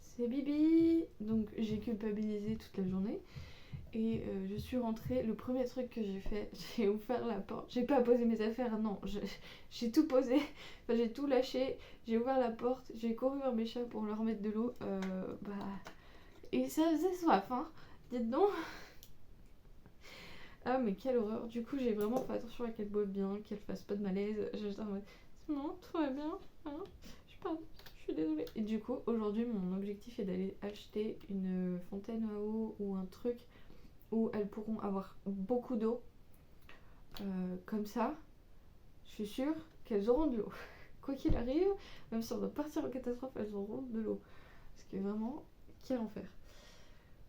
C'est Bibi. Donc j'ai culpabilisé toute la journée. Et je suis rentrée, le premier truc que j'ai fait, j'ai ouvert la porte. J'ai pas posé mes affaires, non, j'ai tout posé, enfin, j'ai tout lâché, j'ai ouvert la porte, j'ai couru vers mes chats pour leur mettre de l'eau. Et ça faisait soif, hein, dites donc. Ah mais quelle horreur, du coup j'ai vraiment fait attention à qu'elle boive bien, qu'elle fasse pas de malaise. J'étais en mode, non, tout va bien, hein, je suis désolée. Et du coup aujourd'hui mon objectif est d'aller acheter une fontaine à eau ou un truc où elles pourront avoir beaucoup d'eau. Comme ça, je suis sûre qu'elles auront de l'eau. Quoi qu'il arrive, même si on doit partir en catastrophe, elles auront de l'eau. Parce que vraiment, quel enfer.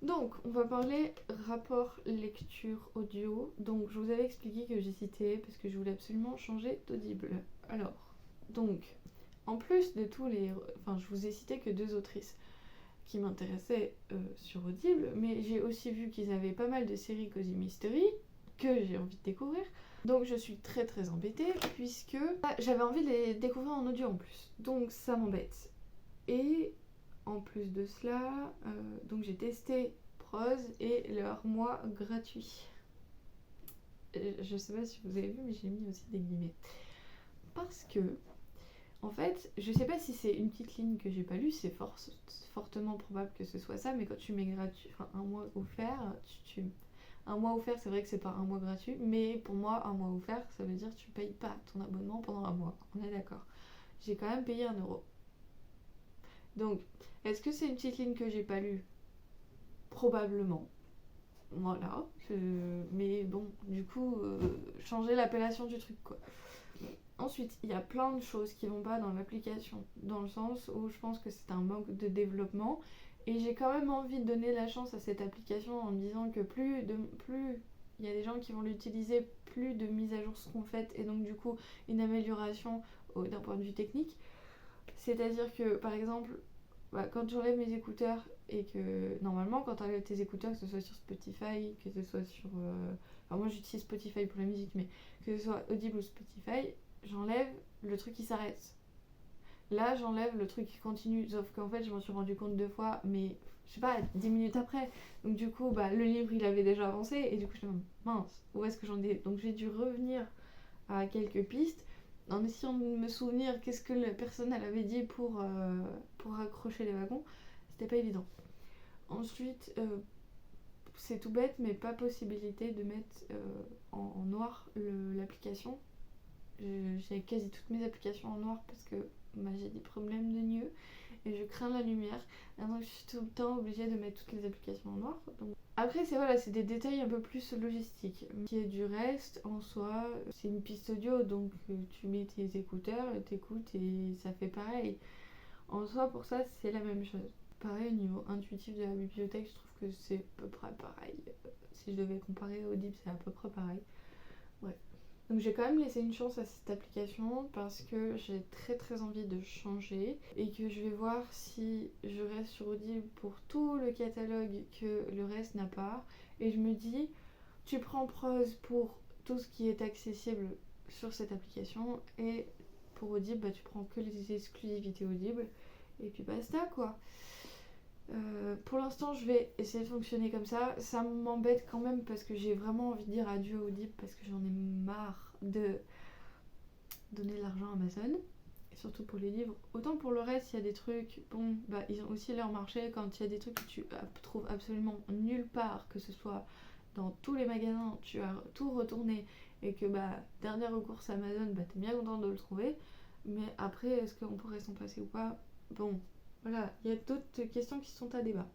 Donc, on va parler rapport lecture audio. Donc, je vous avais expliqué que j'hésitais parce que je voulais absolument changer d'audible. Alors, donc, en plus de tous les... Enfin, je vous ai cité que 2 autrices qui m'intéressaient sur Audible, mais j'ai aussi vu qu'ils avaient pas mal de séries Cozy Mystery que j'ai envie de découvrir. Donc je suis très très embêtée puisque j'avais envie de les découvrir en audio en plus. Donc ça m'embête. Et en plus de cela, donc j'ai testé Prose et leur mois gratuit. Je sais pas si vous avez vu, mais j'ai mis aussi des guillemets. Parce que en fait, je sais pas si c'est une petite ligne que j'ai pas lue, c'est fortement probable que ce soit ça, mais quand tu mets gratuit, enfin un mois offert, un mois offert, c'est vrai que c'est pas un mois gratuit, mais pour moi, un mois offert, ça veut dire que tu payes pas ton abonnement pendant un mois, on est d'accord. J'ai quand même payé 1€. Donc, est-ce que c'est une petite ligne que j'ai pas lue? Probablement. Voilà, mais bon, du coup, changer l'appellation du truc, quoi. Ensuite, il y a plein de choses qui vont pas dans l'application, dans le sens où je pense que c'est un manque de développement, et j'ai quand même envie de donner la chance à cette application en me disant que plus il y a des gens qui vont l'utiliser, plus de mises à jour seront faites, et donc du coup une amélioration d'un point de vue technique. C'est-à-dire que par exemple, quand j'enlève mes écouteurs et que normalement quand tu enlèves tes écouteurs, que ce soit sur Spotify, que ce soit sur... Enfin moi j'utilise Spotify pour la musique, mais que ce soit Audible ou Spotify, j'enlève le truc qui s'arrête. Là j'enlève le truc qui continue, sauf qu'en fait je m'en suis rendu compte 2 fois, mais je sais pas, 10 minutes après. Donc du coup le livre il avait déjà avancé et du coup je me dis mince, où est-ce que j'en ai? Donc j'ai dû revenir à quelques pistes en essayant de me souvenir qu'est-ce que la personne elle avait dit pour accrocher les wagons. C'était pas évident. Ensuite, c'est tout bête, mais pas possibilité de mettre en noir l'application. J'ai quasi toutes mes applications en noir parce que j'ai des problèmes de yeux et je crains la lumière. Et donc je suis tout le temps obligée de mettre toutes les applications en noir. Donc... Après c'est des détails un peu plus logistiques. Qui est du reste, en soi, c'est une piste audio, donc tu mets tes écouteurs, t'écoutes et ça fait pareil. En soi pour ça c'est la même chose. pareil au niveau intuitif de la bibliothèque, je trouve que c'est à peu près pareil. Si je devais comparer au Audible, c'est à peu près pareil. Ouais. Donc j'ai quand même laissé une chance à cette application parce que j'ai très très envie de changer et que je vais voir si je reste sur Audible pour tout le catalogue que le reste n'a pas. Et je me dis, tu prends Prose pour tout ce qui est accessible sur cette application et pour Audible, bah, tu prends que les exclusivités Audible et puis basta quoi. Pour l'instant, je vais essayer de fonctionner comme ça. Ça m'embête quand même parce que j'ai vraiment envie de dire adieu à Audible parce que j'en ai marre de donner de l'argent à Amazon. Et surtout pour les livres. Autant pour le reste, il y a des trucs, bon, bah ils ont aussi leur marché. Quand il y a des trucs que tu trouves absolument nulle part, que ce soit dans tous les magasins, tu as tout retourné et que bah dernier recours c'est Amazon, bah t'es bien content de le trouver. Mais après, est-ce qu'on pourrait s'en passer ou pas? Bon, voilà, il y a d'autres questions qui sont à débat.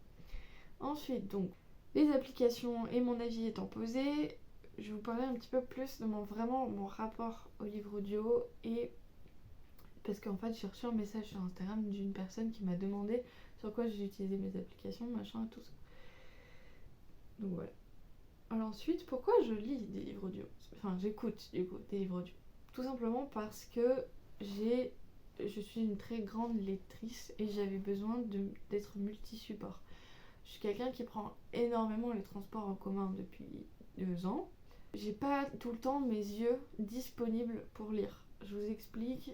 Ensuite, donc, les applications et mon avis étant posé, je vais vous parler un petit peu plus de mon rapport au livre audio et parce qu'en fait j'ai reçu un message sur Instagram d'une personne qui m'a demandé sur quoi j'ai utilisé mes applications, machin et tout ça. Donc voilà. Alors ensuite, pourquoi je lis des livres audio? Enfin, j'écoute du coup des livres audio. Tout simplement parce que je suis une très grande lectrice et j'avais besoin d'être multi-support. Je suis quelqu'un qui prend énormément les transports en commun depuis 2 ans. J'ai pas tout le temps mes yeux disponibles pour lire. Je vous explique,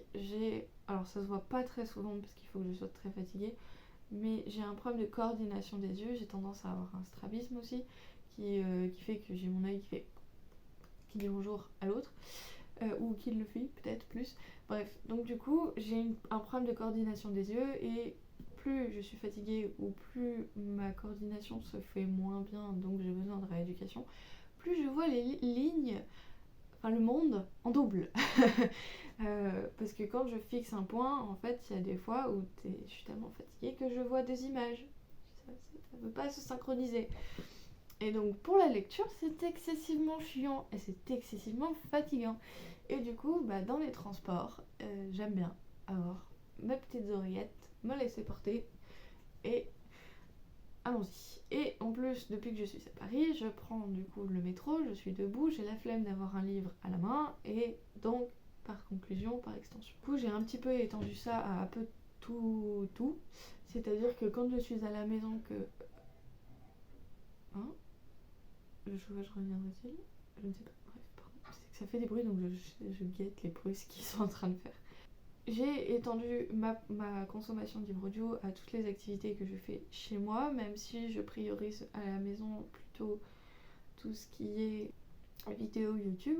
alors ça se voit pas très souvent parce qu'il faut que je sois très fatiguée, mais j'ai un problème de coordination des yeux, j'ai tendance à avoir un strabisme aussi, qui fait que j'ai mon œil qui dit bonjour à l'autre. Ou qui le fait peut-être plus. Bref, donc du coup j'ai un problème de coordination des yeux et plus je suis fatiguée ou plus ma coordination se fait moins bien, donc j'ai besoin de rééducation, plus je vois les lignes, enfin le monde en double. Parce que quand je fixe un point, en fait il y a des fois où je suis tellement fatiguée que je vois des images. Ça ne veut pas se synchroniser. Et donc pour la lecture, c'est excessivement chiant et c'est excessivement fatigant. Et du coup, bah, dans les transports, j'aime bien avoir mes petites oreillettes, me laisser porter et allons-y. Et en plus, depuis que je suis à Paris, je prends du coup le métro, je suis debout, j'ai la flemme d'avoir un livre à la main et donc par conclusion, par extension. Du coup, j'ai un petit peu étendu ça à un peu tout. C'est-à-dire que quand je suis à la maison que... Hein, le chauffage reviendra-t-il? Je ne sais pas. Bref, pardon. C'est que ça fait des bruits, donc je guette les bruits qu'ils sont en train de faire. J'ai étendu ma consommation de livres audio à toutes les activités que je fais chez moi, même si je priorise à la maison plutôt tout ce qui est vidéo YouTube.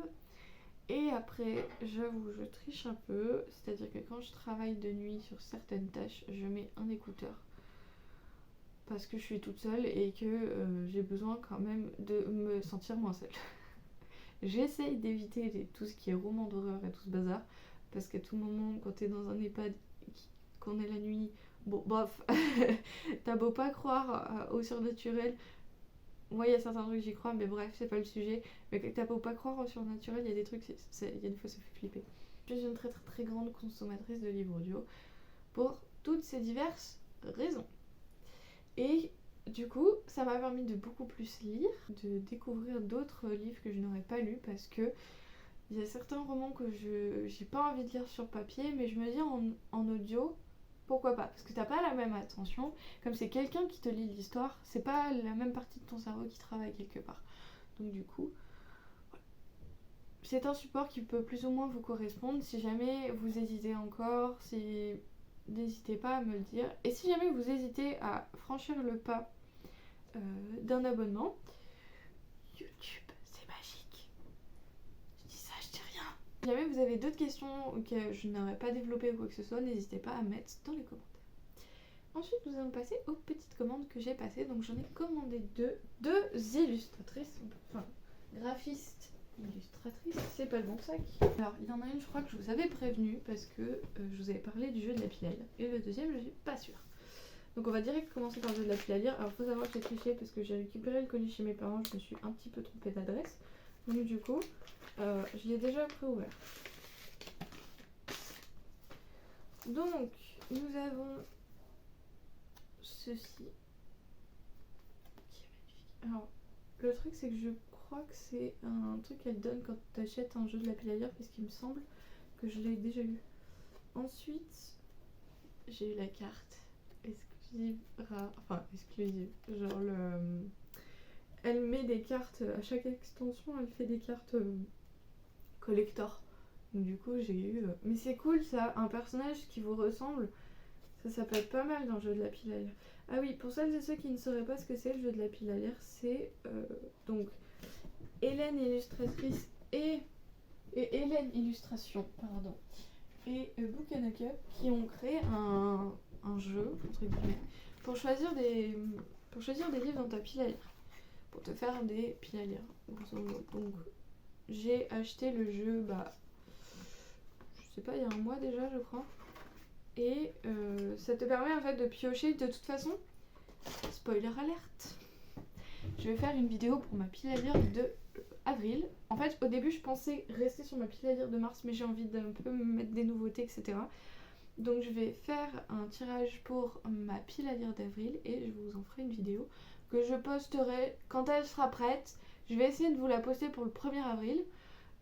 Et après, j'avoue, je triche un peu, c'est-à-dire que quand je travaille de nuit sur certaines tâches, je mets un écouteur. Parce que je suis toute seule et que j'ai besoin quand même de me sentir moins seule. J'essaye d'éviter tout ce qui est roman d'horreur et tout ce bazar, parce qu'à tout moment, quand t'es dans un EHPAD, qu'on est la nuit, bon, bof, t'as beau pas croire au surnaturel. Moi, il y a certains trucs j'y crois, mais bref, c'est pas le sujet. Mais t'as beau pas croire au surnaturel, il y a des trucs, il y a des fois ça fait flipper. Je suis une très très très grande consommatrice de livres audio pour toutes ces diverses raisons. Et du coup, ça m'a permis de beaucoup plus lire, de découvrir d'autres livres que je n'aurais pas lus parce que il y a certains romans que j'ai pas envie de lire sur papier, mais je me dis en audio, pourquoi pas? Parce que t'as pas la même attention, comme c'est quelqu'un qui te lit l'histoire, c'est pas la même partie de ton cerveau qui travaille quelque part. Donc du coup, voilà. C'est un support qui peut plus ou moins vous correspondre. Si jamais vous hésitez encore, n'hésitez pas à me le dire. Et si jamais vous hésitez à franchir le pas d'un abonnement, YouTube, c'est magique. Je dis ça, je dis rien. Si jamais vous avez d'autres questions que je n'aurais pas développées ou quoi que ce soit, n'hésitez pas à mettre dans les commentaires. Ensuite, nous allons passer aux petites commandes que j'ai passées. Donc j'en ai commandé deux illustratrices, enfin graphistes, illustratrices, c'est pas le bon sac. Alors il y en a une, je crois que je vous avais prévenu parce que je vous avais parlé du jeu de la pile à lire. Et le deuxième, je suis pas sûre. Donc on va direct commencer par le jeu de la pile à lire. Alors faut savoir que j'ai triché parce que j'ai récupéré le colis chez mes parents, je me suis un petit peu trompée d'adresse. Donc du coup, je l'ai déjà préouvert. Donc nous avons ceci. Qui est magnifique. Alors, le truc c'est que je crois que c'est un truc qu'elle donne quand tu achètes un jeu de la pile à lire, parce qu'il me semble que je l'ai déjà eu. Ensuite, j'ai eu la carte exclusive rare, enfin exclusive, genre elle met des cartes à chaque extension, elle fait des cartes collector. Donc du coup j'ai eu, mais c'est cool ça, un personnage qui vous ressemble, ça peut être pas mal dans le jeu de la pile à lire. Ah oui, pour celles et ceux qui ne sauraient pas ce que c'est le jeu de la pile à lire, c'est donc Hélène illustratrice et Hélène illustration, pardon, et Book and a Cup qui ont créé un jeu, entre guillemets, pour choisir des livres dans ta pile à lire, pour te faire des piles à lire. Donc j'ai acheté le jeu, je sais pas, il y a un mois déjà je crois, et ça te permet en fait de piocher. De toute façon, spoiler alerte, je vais faire une vidéo pour ma pile à lire de avril. En fait, au début, je pensais rester sur ma pile à lire de mars, mais j'ai envie d'un peu me mettre des nouveautés, etc. Donc, je vais faire un tirage pour ma pile à lire d'avril et je vous en ferai une vidéo que je posterai quand elle sera prête. Je vais essayer de vous la poster pour le 1er avril.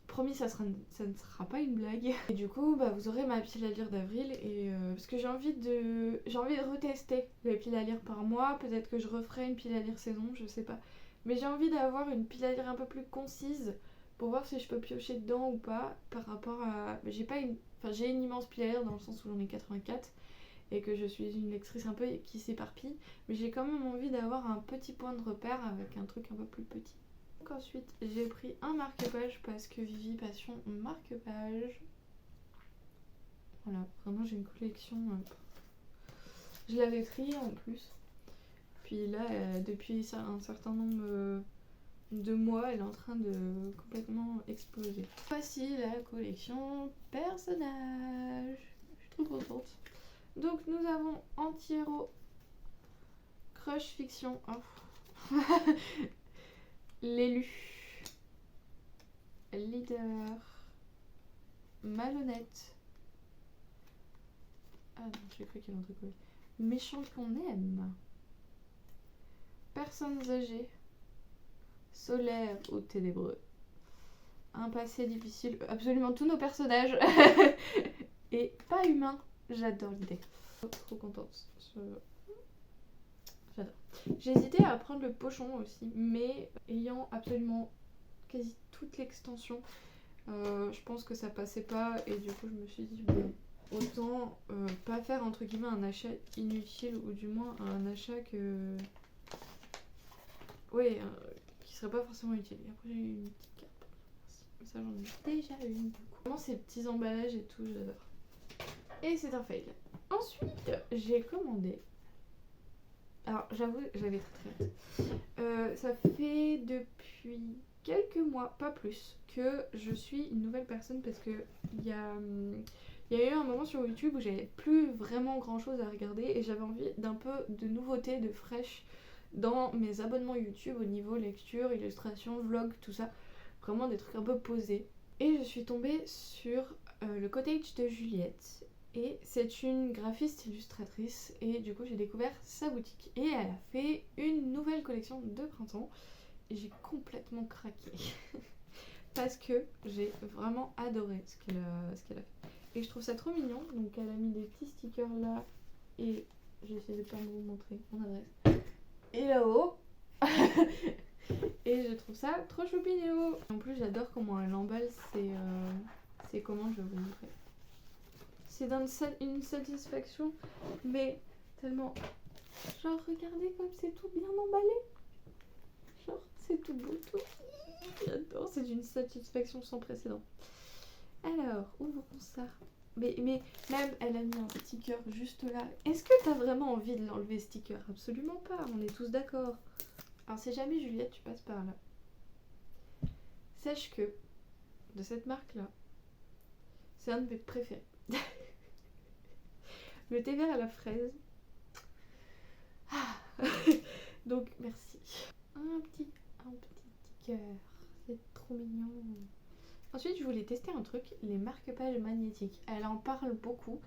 Promis, ça ne sera pas une blague. Et du coup, vous aurez ma pile à lire d'avril. Et parce que j'ai envie de retester les piles à lire par mois. Peut-être que je referai une pile à lire saison, je sais pas. Mais j'ai envie d'avoir une pile à lire un peu plus concise pour voir si je peux piocher dedans ou pas. Par rapport à... j'ai une immense pile à lire dans le sens où j'en ai 84 et que je suis une lectrice un peu qui s'éparpille. Mais j'ai quand même envie d'avoir un petit point de repère avec un truc un peu plus petit. Donc ensuite, j'ai pris un marque-page parce que Vivi Passion marque-page. Voilà, vraiment j'ai une collection. Je l'avais triée en plus. Puis là, depuis un certain nombre de mois, elle est en train de complètement exploser. Voici la collection personnages. Je suis trop contente. Donc nous avons Anti-héros, Crush Fiction, L'élu, Leader, Malhonnête. Ah non, j'ai cru qu'il y avait un truc. Méchant qu'on aime. Personnes âgées. Solaire ou ténébreux. Un passé difficile. Absolument tous nos personnages. Et pas humain. J'adore l'idée. Trop contente. J'adore. J'ai hésité à prendre le pochon aussi, mais ayant absolument quasi toute l'extension, je pense que ça passait pas, et du coup je me suis dit bon, autant pas faire entre guillemets un achat inutile, ou du moins un achat que... Oui, qui serait pas forcément utile. Et après j'ai eu une petite carte. Ça j'en ai déjà une du coup. Vraiment ces petits emballages et tout, j'adore. Et c'est un fail. Ensuite, j'ai commandé... Alors j'avoue, j'avais très hâte. Ça fait depuis quelques mois, pas plus, que je suis une nouvelle personne parce que il y a eu un moment sur YouTube où j'avais plus vraiment grand chose à regarder et j'avais envie d'un peu de nouveauté, de fraîche dans mes abonnements YouTube au niveau lecture, illustration, vlog, tout ça. Vraiment des trucs un peu posés. Et je suis tombée sur le cottage de Juliette. Et c'est une graphiste illustratrice et du coup j'ai découvert sa boutique. Et elle a fait une nouvelle collection de printemps. Et j'ai complètement craqué. Parce que j'ai vraiment adoré ce qu'elle a fait. Et je trouve ça trop mignon. Donc elle a mis des petits stickers là. Et j'essaie de pas vous montrer mon adresse. Et là-haut. Et je trouve ça trop choupignon. En plus j'adore comment elle emballe ses commandes, je vais vous montrer. C'est une satisfaction, mais tellement... Genre, regardez comme c'est tout bien emballé. Genre, c'est tout beau, tout. J'adore, c'est une satisfaction sans précédent. Alors, ouvrons ça. Mais même, elle a mis un sticker juste là. Est-ce que t'as vraiment envie de l'enlever, sticker? Absolument pas, on est tous d'accord. Alors, si jamais, Juliette, tu passes par là, sache que, de cette marque-là, c'est un de mes préférés. Le thé vert à la fraise. Ah. Donc merci. Un petit sticker. C'est trop mignon. Ensuite, je voulais tester un truc, les marque-pages magnétiques. Elle en parle beaucoup.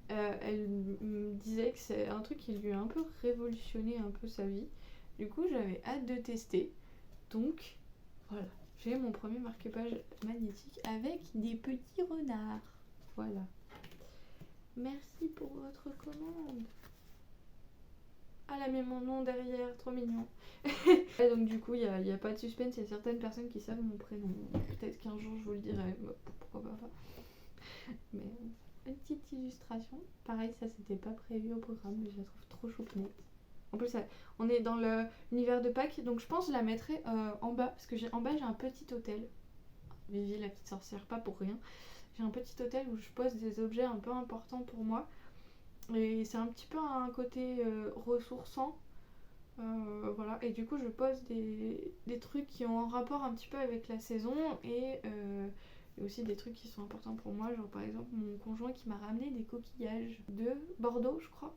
Elle me disait que c'est un truc qui lui a un peu révolutionné un peu sa vie. Du coup, j'avais hâte de tester. Donc, voilà. J'ai mon premier marque-page magnétique avec des petits renards. Voilà. Merci pour votre commande. Ah, elle a mis mon nom derrière, trop mignon. Et donc du coup, il n'y a pas de suspense, il y a certaines personnes qui savent mon prénom. Peut-être qu'un jour je vous le dirai, bah, pourquoi pas. Mais une petite illustration. Pareil, ça c'était pas prévu au programme, mais je la trouve trop choupinette. En plus, on est dans l'univers de Pâques, donc je pense que je la mettrai en bas, parce que en bas j'ai un petit hôtel. Vivi la petite sorcière, pas pour rien. J'ai un petit hôtel où je pose des objets un peu importants pour moi. Et c'est un petit peu un côté ressourçant. Voilà, et du coup je pose des trucs qui ont un rapport un petit peu avec la saison et aussi des trucs qui sont importants pour moi, genre par exemple mon conjoint qui m'a ramené des coquillages de Bordeaux je crois,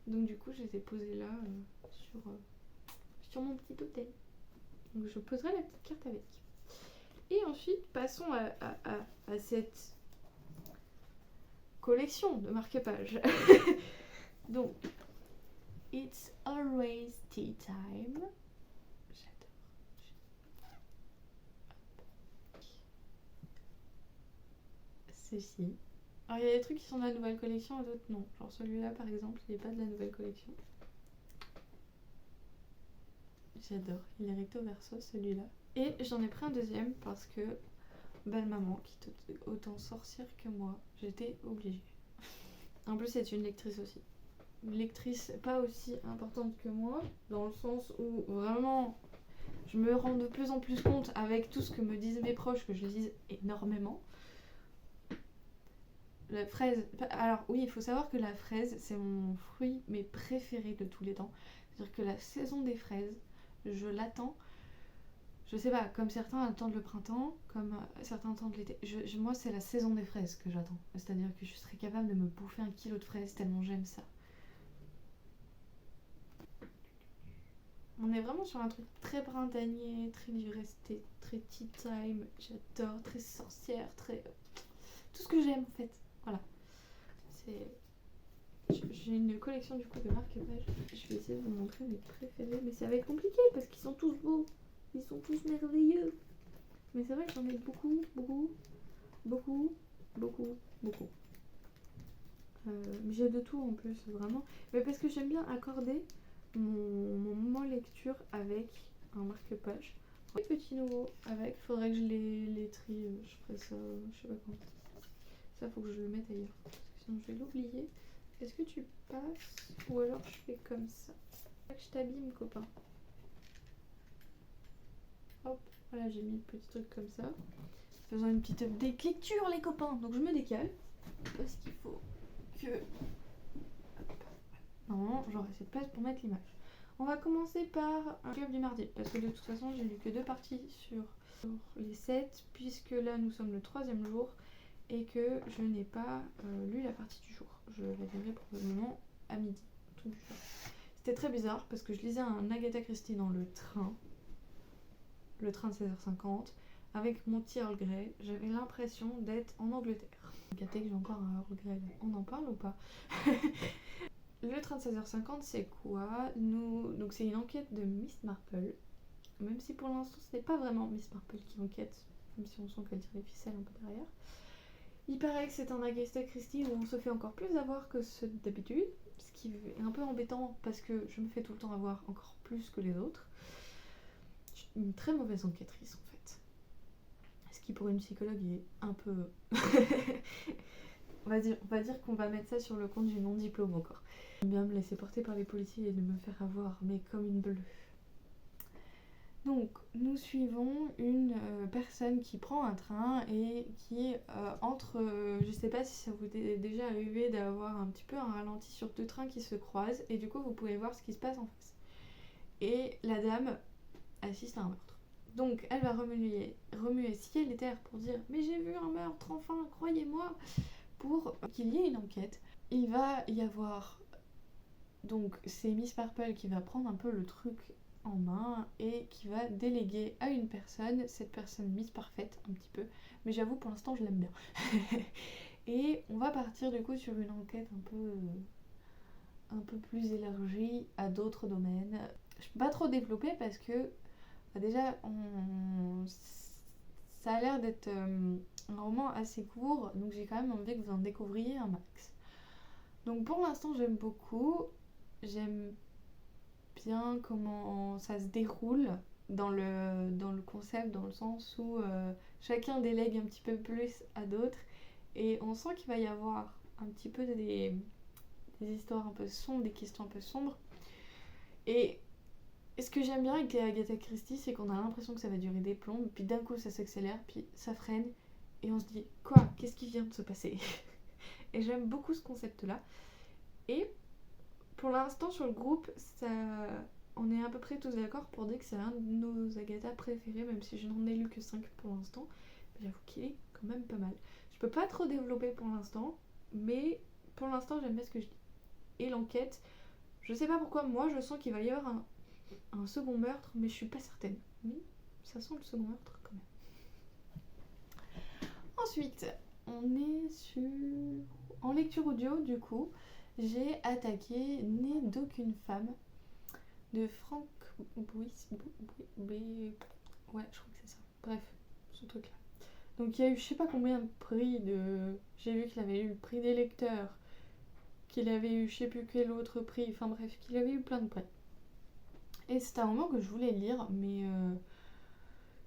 donc du coup je les ai posés là sur mon petit hôtel, donc je poserai la petite carte avec. Et ensuite passons à cette collection de marque-pages. Donc It's always tea time. J'adore. Ceci. Alors il y a des trucs qui sont de la nouvelle collection et d'autres non. Genre celui-là par exemple, il n'est pas de la nouvelle collection. J'adore. Il est recto verso celui-là. Et j'en ai pris un deuxième parce que belle maman qui est autant sorcière que moi, j'étais obligée. En plus c'est une lectrice aussi. Une lectrice pas aussi importante que moi, dans le sens où vraiment je me rends de plus en plus compte avec tout ce que me disent mes proches que je lise énormément. La fraise, alors oui, il faut savoir que la fraise c'est mon fruit mais préféré de tous les temps. C'est-à-dire que la saison des fraises, je l'attends. Je sais pas, comme certains attendent le printemps, comme certains attendent l'été. Moi c'est la saison des fraises que j'attends. C'est-à-dire que je serais capable de me bouffer 1 kilo de fraises tellement j'aime ça. On est vraiment sur un truc très printanier, très resté, très tea time, j'adore, très sorcière, très... tout ce que j'aime en fait, voilà. J'ai une collection du coup de marque-pages, je vais essayer de vous montrer mes préférés, mais ça va être compliqué parce qu'ils sont tous beaux, ils sont tous merveilleux. Mais c'est vrai que j'en ai beaucoup. Mais j'ai de tout en plus, vraiment. Mais parce que j'aime bien accorder mon moment lecture avec un marque-page. Les petits nouveaux avec, faudrait que je les trie, je ferai ça, je sais pas quand. Ça faut que je le mette ailleurs, parce que sinon je vais l'oublier. Est-ce que tu passes ou alors je fais comme ça? Je t'abîme copain. Hop, voilà j'ai mis le petit truc comme ça. Faisant une petite lecture les copains, donc je me décale. Parce qu'il faut que... Normalement j'aurai cette place pour mettre l'image. On va commencer par un club du mardi, parce que de toute façon j'ai lu que 2 parties sur les 7, puisque là nous sommes le 3e jour et que je n'ai pas lu la partie du jour. Je la lirai probablement à midi, tout du jour. C'était très bizarre parce que je lisais un Agatha Christie dans le train de 16h50, avec mon petit Earl Grey. J'avais l'impression d'être en Angleterre. Gâté que j'ai encore un Earl Grey, on en parle ou pas? Le train de 16h50 c'est quoi? Donc c'est une enquête de Miss Marple, même si pour l'instant ce n'est pas vraiment Miss Marple qui enquête, même si on sent qu'elle tire les ficelles un peu derrière. Il paraît que c'est un Agatha Christie où on se fait encore plus avoir que d'habitude, ce qui est un peu embêtant parce que je me fais tout le temps avoir encore plus que les autres. Je suis une très mauvaise enquêtrice en fait. Ce qui pour une psychologue est un peu... on va dire qu'on va mettre ça sur le compte du non-diplôme encore. J'aime bien me laisser porter par les policiers et de me faire avoir, mais comme une bleue. Donc, nous suivons une personne qui prend un train et qui entre... je sais pas si ça vous est déjà arrivé d'avoir un petit peu un ralenti sur 2 trains qui se croisent et du coup vous pouvez voir ce qui se passe en face. Et la dame assiste à un meurtre. Donc elle va remuer ciel et terre pour dire « Mais j'ai vu un meurtre, enfin, croyez-moi !» pour qu'il y ait une enquête. Il va y avoir... Donc c'est Miss Marple qui va prendre un peu le truc en main et qui va déléguer à une personne, cette personne mise parfaite un petit peu, mais j'avoue pour l'instant je l'aime bien. Et on va partir du coup sur une enquête un peu plus élargie à d'autres domaines. Je peux pas trop développer parce que déjà ça a l'air d'être un roman assez court, donc j'ai quand même envie que vous en découvriez un max. Donc pour l'instant j'aime beaucoup, j'aime bien comment ça se déroule dans le concept, dans le sens où chacun délègue un petit peu plus à d'autres et on sent qu'il va y avoir un petit peu des histoires un peu sombres, des questions un peu sombres. Et ce que j'aime bien avec les Agatha Christie, c'est qu'on a l'impression que ça va durer des plombs, puis d'un coup ça s'accélère, puis ça freine, et on se dit quoi ? Qu'est-ce qui vient de se passer ? Et j'aime beaucoup ce concept-là. Et pour l'instant sur le groupe, on est à peu près tous d'accord pour dire que c'est un de nos Agatha préférés, même si je n'en ai lu que 5 pour l'instant. Mais j'avoue qu'il est quand même pas mal. Je peux pas trop développer pour l'instant, mais pour l'instant j'aime bien ce que je dis. Et l'enquête, je sais pas pourquoi, moi je sens qu'il va y avoir un second meurtre, mais je suis pas certaine. Mais ça sent le second meurtre quand même. Ensuite, on est en lecture audio du coup. J'ai attaqué Né d'aucune femme de Frank Bouis. Ouais, je crois que c'est ça. Bref, ce truc là. Donc il y a eu je sais pas combien de prix de. J'ai vu qu'il avait eu le prix des lecteurs, qu'il avait eu je sais plus quel autre prix, enfin bref, qu'il avait eu plein de prix. Et c'était un roman que je voulais lire, mais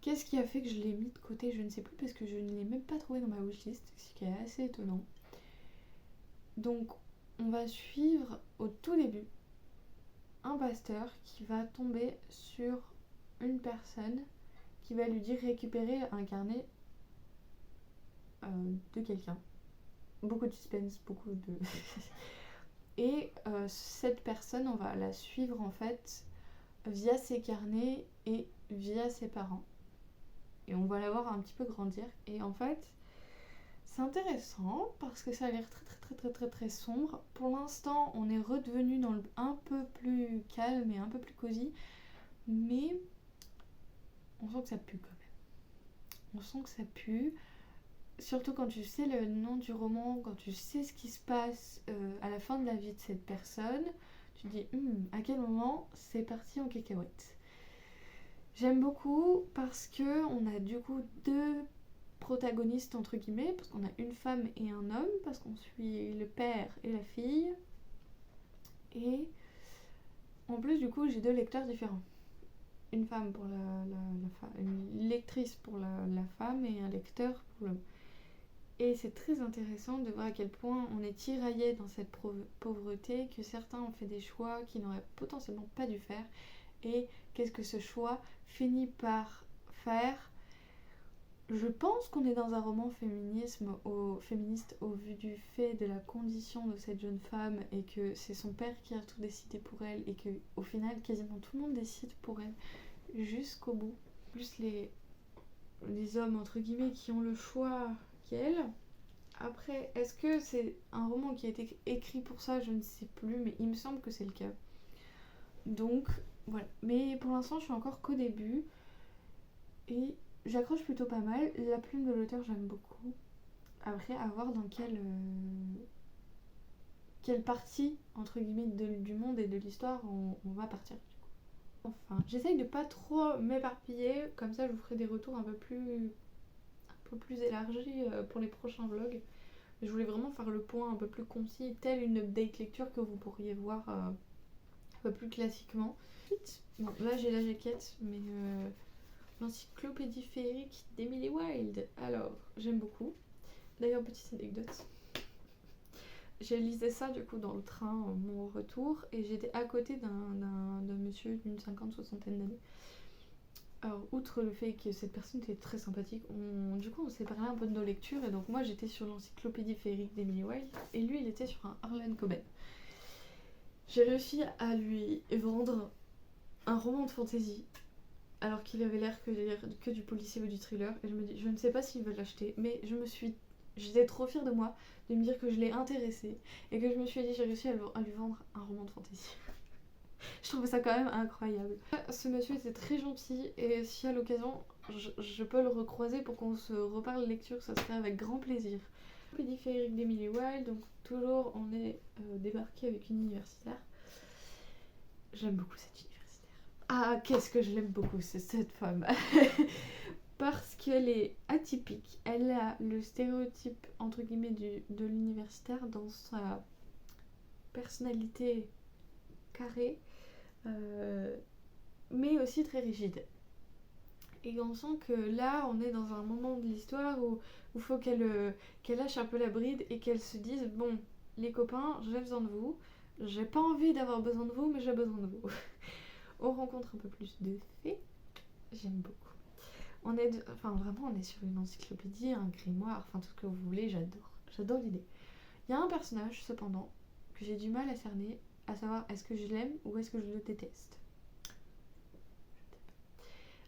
qu'est-ce qui a fait que je l'ai mis de côté ? Je ne sais plus parce que je ne l'ai même pas trouvé dans ma wishlist, ce qui est assez étonnant. Donc on va suivre au tout début un pasteur qui va tomber sur une personne qui va lui dire récupérer un carnet de quelqu'un. Beaucoup de suspense, beaucoup de... Et cette personne, on va la suivre en fait via ses carnets et via ses parents. Et on va la voir un petit peu grandir. Et en fait, c'est intéressant parce que ça a l'air très sombre. Pour l'instant, on est redevenu dans le un peu plus calme et un peu plus cosy. Mais on sent que ça pue quand même. On sent que ça pue. Surtout quand tu sais le nom du roman, quand tu sais ce qui se passe à la fin de la vie de cette personne, tu te dis à quel moment c'est parti en cacahuète. J'aime beaucoup parce que on a du coup deux protagonistes entre guillemets, parce qu'on a une femme et un homme, parce qu'on suit le père et la fille. Et en plus du coup j'ai deux lecteurs différents. Une femme pour une lectrice pour la femme et un lecteur pour l'homme. Et c'est très intéressant de voir à quel point on est tiraillé dans cette pauvreté, que certains ont fait des choix qu'ils n'auraient potentiellement pas dû faire. Et qu'est-ce que ce choix finit par faire ? Je pense qu'on est dans un roman féministe au vu du fait de la condition de cette jeune femme et que c'est son père qui a tout décidé pour elle et que au final quasiment tout le monde décide pour elle jusqu'au bout. Plus les hommes entre guillemets qui ont le choix qu'elle. Après, est-ce que c'est un roman qui a été écrit pour ça ? Je ne sais plus, mais il me semble que c'est le cas. Donc, voilà. Mais pour l'instant, je suis encore qu'au début. Et j'accroche plutôt pas mal. La plume de l'auteur, j'aime beaucoup. Après, à voir dans quelle partie, entre guillemets, du monde et de l'histoire on va partir. Enfin, j'essaye de pas trop m'éparpiller. Comme ça, je vous ferai des retours un peu plus élargi pour les prochains vlogs. Je voulais vraiment faire le point un peu plus concis, telle une update lecture que vous pourriez voir un peu plus classiquement. Bon, là j'ai la jaquette, mais l'encyclopédie féerique d'Emily Wilde. Alors, j'aime beaucoup. D'ailleurs, petite anecdote. J'ai lisé ça du coup dans le train, mon retour, et j'étais à côté d'un monsieur d'une 50-60aine d'années. Alors, outre le fait que cette personne était très sympathique, du coup on s'est parlé un peu de nos lectures, et donc moi j'étais sur l'encyclopédie féerique d'Emily Wilde, et lui il était sur un Harlan Coben. J'ai réussi à lui vendre un roman de fantasy, alors qu'il avait l'air que du policier ou du thriller, et je me dis, je ne sais pas s'il veut l'acheter, mais j'étais trop fière de moi de me dire que je l'ai intéressé, et que je me suis dit, j'ai réussi à lui vendre un roman de fantasy. Je trouve ça quand même incroyable. Ce monsieur était très gentil et si à l'occasion je peux le recroiser pour qu'on se reparle lecture, ça serait avec grand plaisir. Périphérique d'Emily Wilde, donc toujours on est débarqué avec une universitaire. J'aime beaucoup cette universitaire. Ah, qu'est-ce que je l'aime beaucoup, c'est cette femme. Parce qu'elle est atypique, elle a le stéréotype entre guillemets de l'universitaire dans sa personnalité carrée, mais aussi très rigide. Et on sent que là, on est dans un moment de l'histoire où il faut qu'elle lâche un peu la bride et qu'elle se dise bon, les copains, j'ai besoin de vous. J'ai pas envie d'avoir besoin de vous, mais j'ai besoin de vous. On rencontre un peu plus de fées. J'aime beaucoup. Vraiment, on est sur une encyclopédie, un grimoire, enfin tout ce que vous voulez, j'adore. J'adore l'idée. Il y a un personnage, cependant, que j'ai du mal à cerner, à savoir est-ce que je l'aime ou est-ce que je le déteste.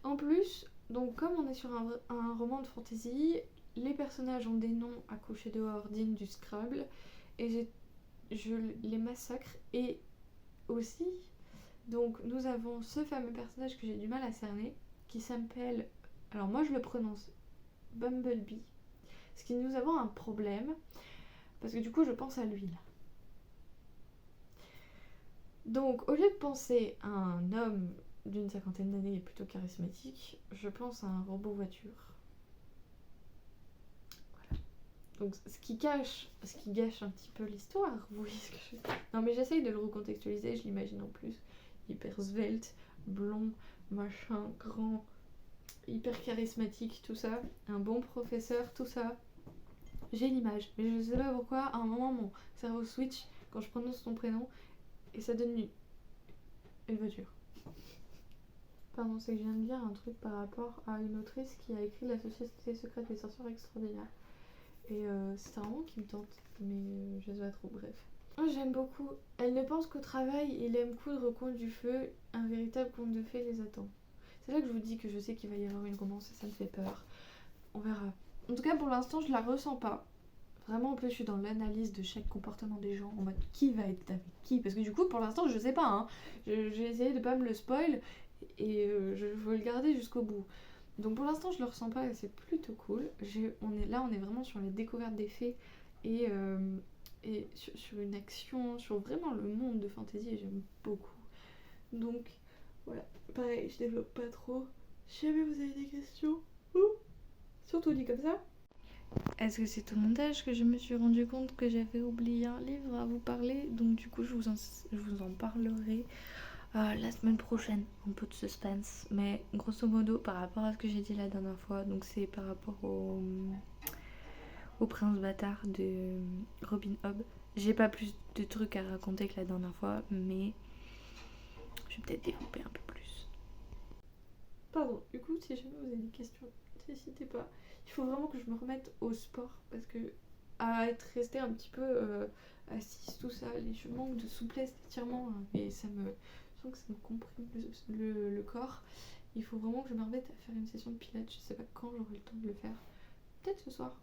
En plus, donc comme on est sur un roman de fantasy, les personnages ont des noms à coucher dehors dignes du Scrabble et je les massacre. Et aussi, donc nous avons ce fameux personnage que j'ai du mal à cerner qui s'appelle, alors moi je le prononce Bumblebee, parce que nous avons un problème parce que du coup je pense à lui là. Donc au lieu de penser à un homme d'une cinquantaine d'années et plutôt charismatique, je pense à un robot voiture. Voilà. Donc ce qui gâche un petit peu l'histoire, vous voyez ce que je veux dire. Non mais j'essaye de le recontextualiser, je l'imagine en plus. Hyper svelte, blond, machin, grand, hyper charismatique, tout ça. Un bon professeur, tout ça. J'ai l'image, mais je sais pas pourquoi, à un moment mon cerveau switch quand je prononce son prénom et ça donne une voiture. Pardon, c'est que je viens de lire un truc par rapport à une autrice qui a écrit La Société secrète des sorcières extraordinaires. Et c'est un roman qui me tente, mais je sais pas trop, bref. Moi j'aime beaucoup. Elle ne pense qu'au travail, il aime coudre au coin du feu, un véritable conte de fées les attend. C'est là que je vous dis que je sais qu'il va y avoir une romance et ça me fait peur. On verra. En tout cas pour l'instant je la ressens pas. Vraiment en plus je suis dans l'analyse de chaque comportement des gens, en mode qui va être avec qui. Parce que du coup pour l'instant je sais pas, hein. J'ai essayé de pas me le spoil et je veux le garder jusqu'au bout. Donc pour l'instant je le ressens pas et c'est plutôt cool. On est vraiment sur la découverte des faits et sur une action, sur vraiment le monde de fantasy et j'aime beaucoup. Donc voilà, pareil, je développe pas trop. Si jamais vous avez des questions, surtout dit comme ça. Est-ce que c'est au montage que je me suis rendu compte que j'avais oublié un livre à vous parler? Donc du coup je vous en parlerai la semaine prochaine, un peu de suspense, mais grosso modo par rapport à ce que j'ai dit la dernière fois, donc c'est par rapport au prince bâtard de Robin Hood. J'ai pas plus de trucs à raconter que la dernière fois, mais je vais peut-être développer un peu plus. Pardon, du coup si jamais vous avez des questions, n'hésitez pas. Il faut vraiment que je me remette au sport parce que à être restée un petit peu assise, tout ça, je manque de souplesse, d'étirement, hein, et je sens que ça me comprime le corps. Il faut vraiment que je me remette à faire une session de pilates, je sais pas quand j'aurai le temps de le faire. Peut-être ce soir.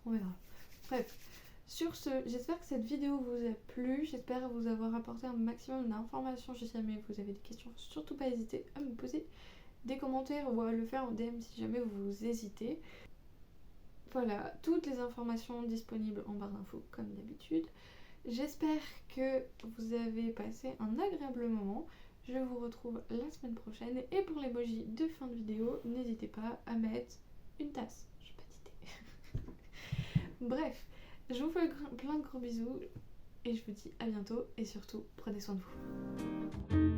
On verra. Bref. Sur ce, j'espère que cette vidéo vous a plu, j'espère vous avoir apporté un maximum d'informations. Si jamais vous avez des questions, surtout pas hésiter à me poser des commentaires ou à le faire en DM si jamais vous hésitez. Voilà, toutes les informations disponibles en barre d'infos comme d'habitude. J'espère que vous avez passé un agréable moment. Je vous retrouve la semaine prochaine. Et pour l'emoji de fin de vidéo, n'hésitez pas à mettre une tasse. J'ai pas d'idée. Bref, je vous fais plein de gros bisous. Et je vous dis à bientôt. Et surtout, prenez soin de vous.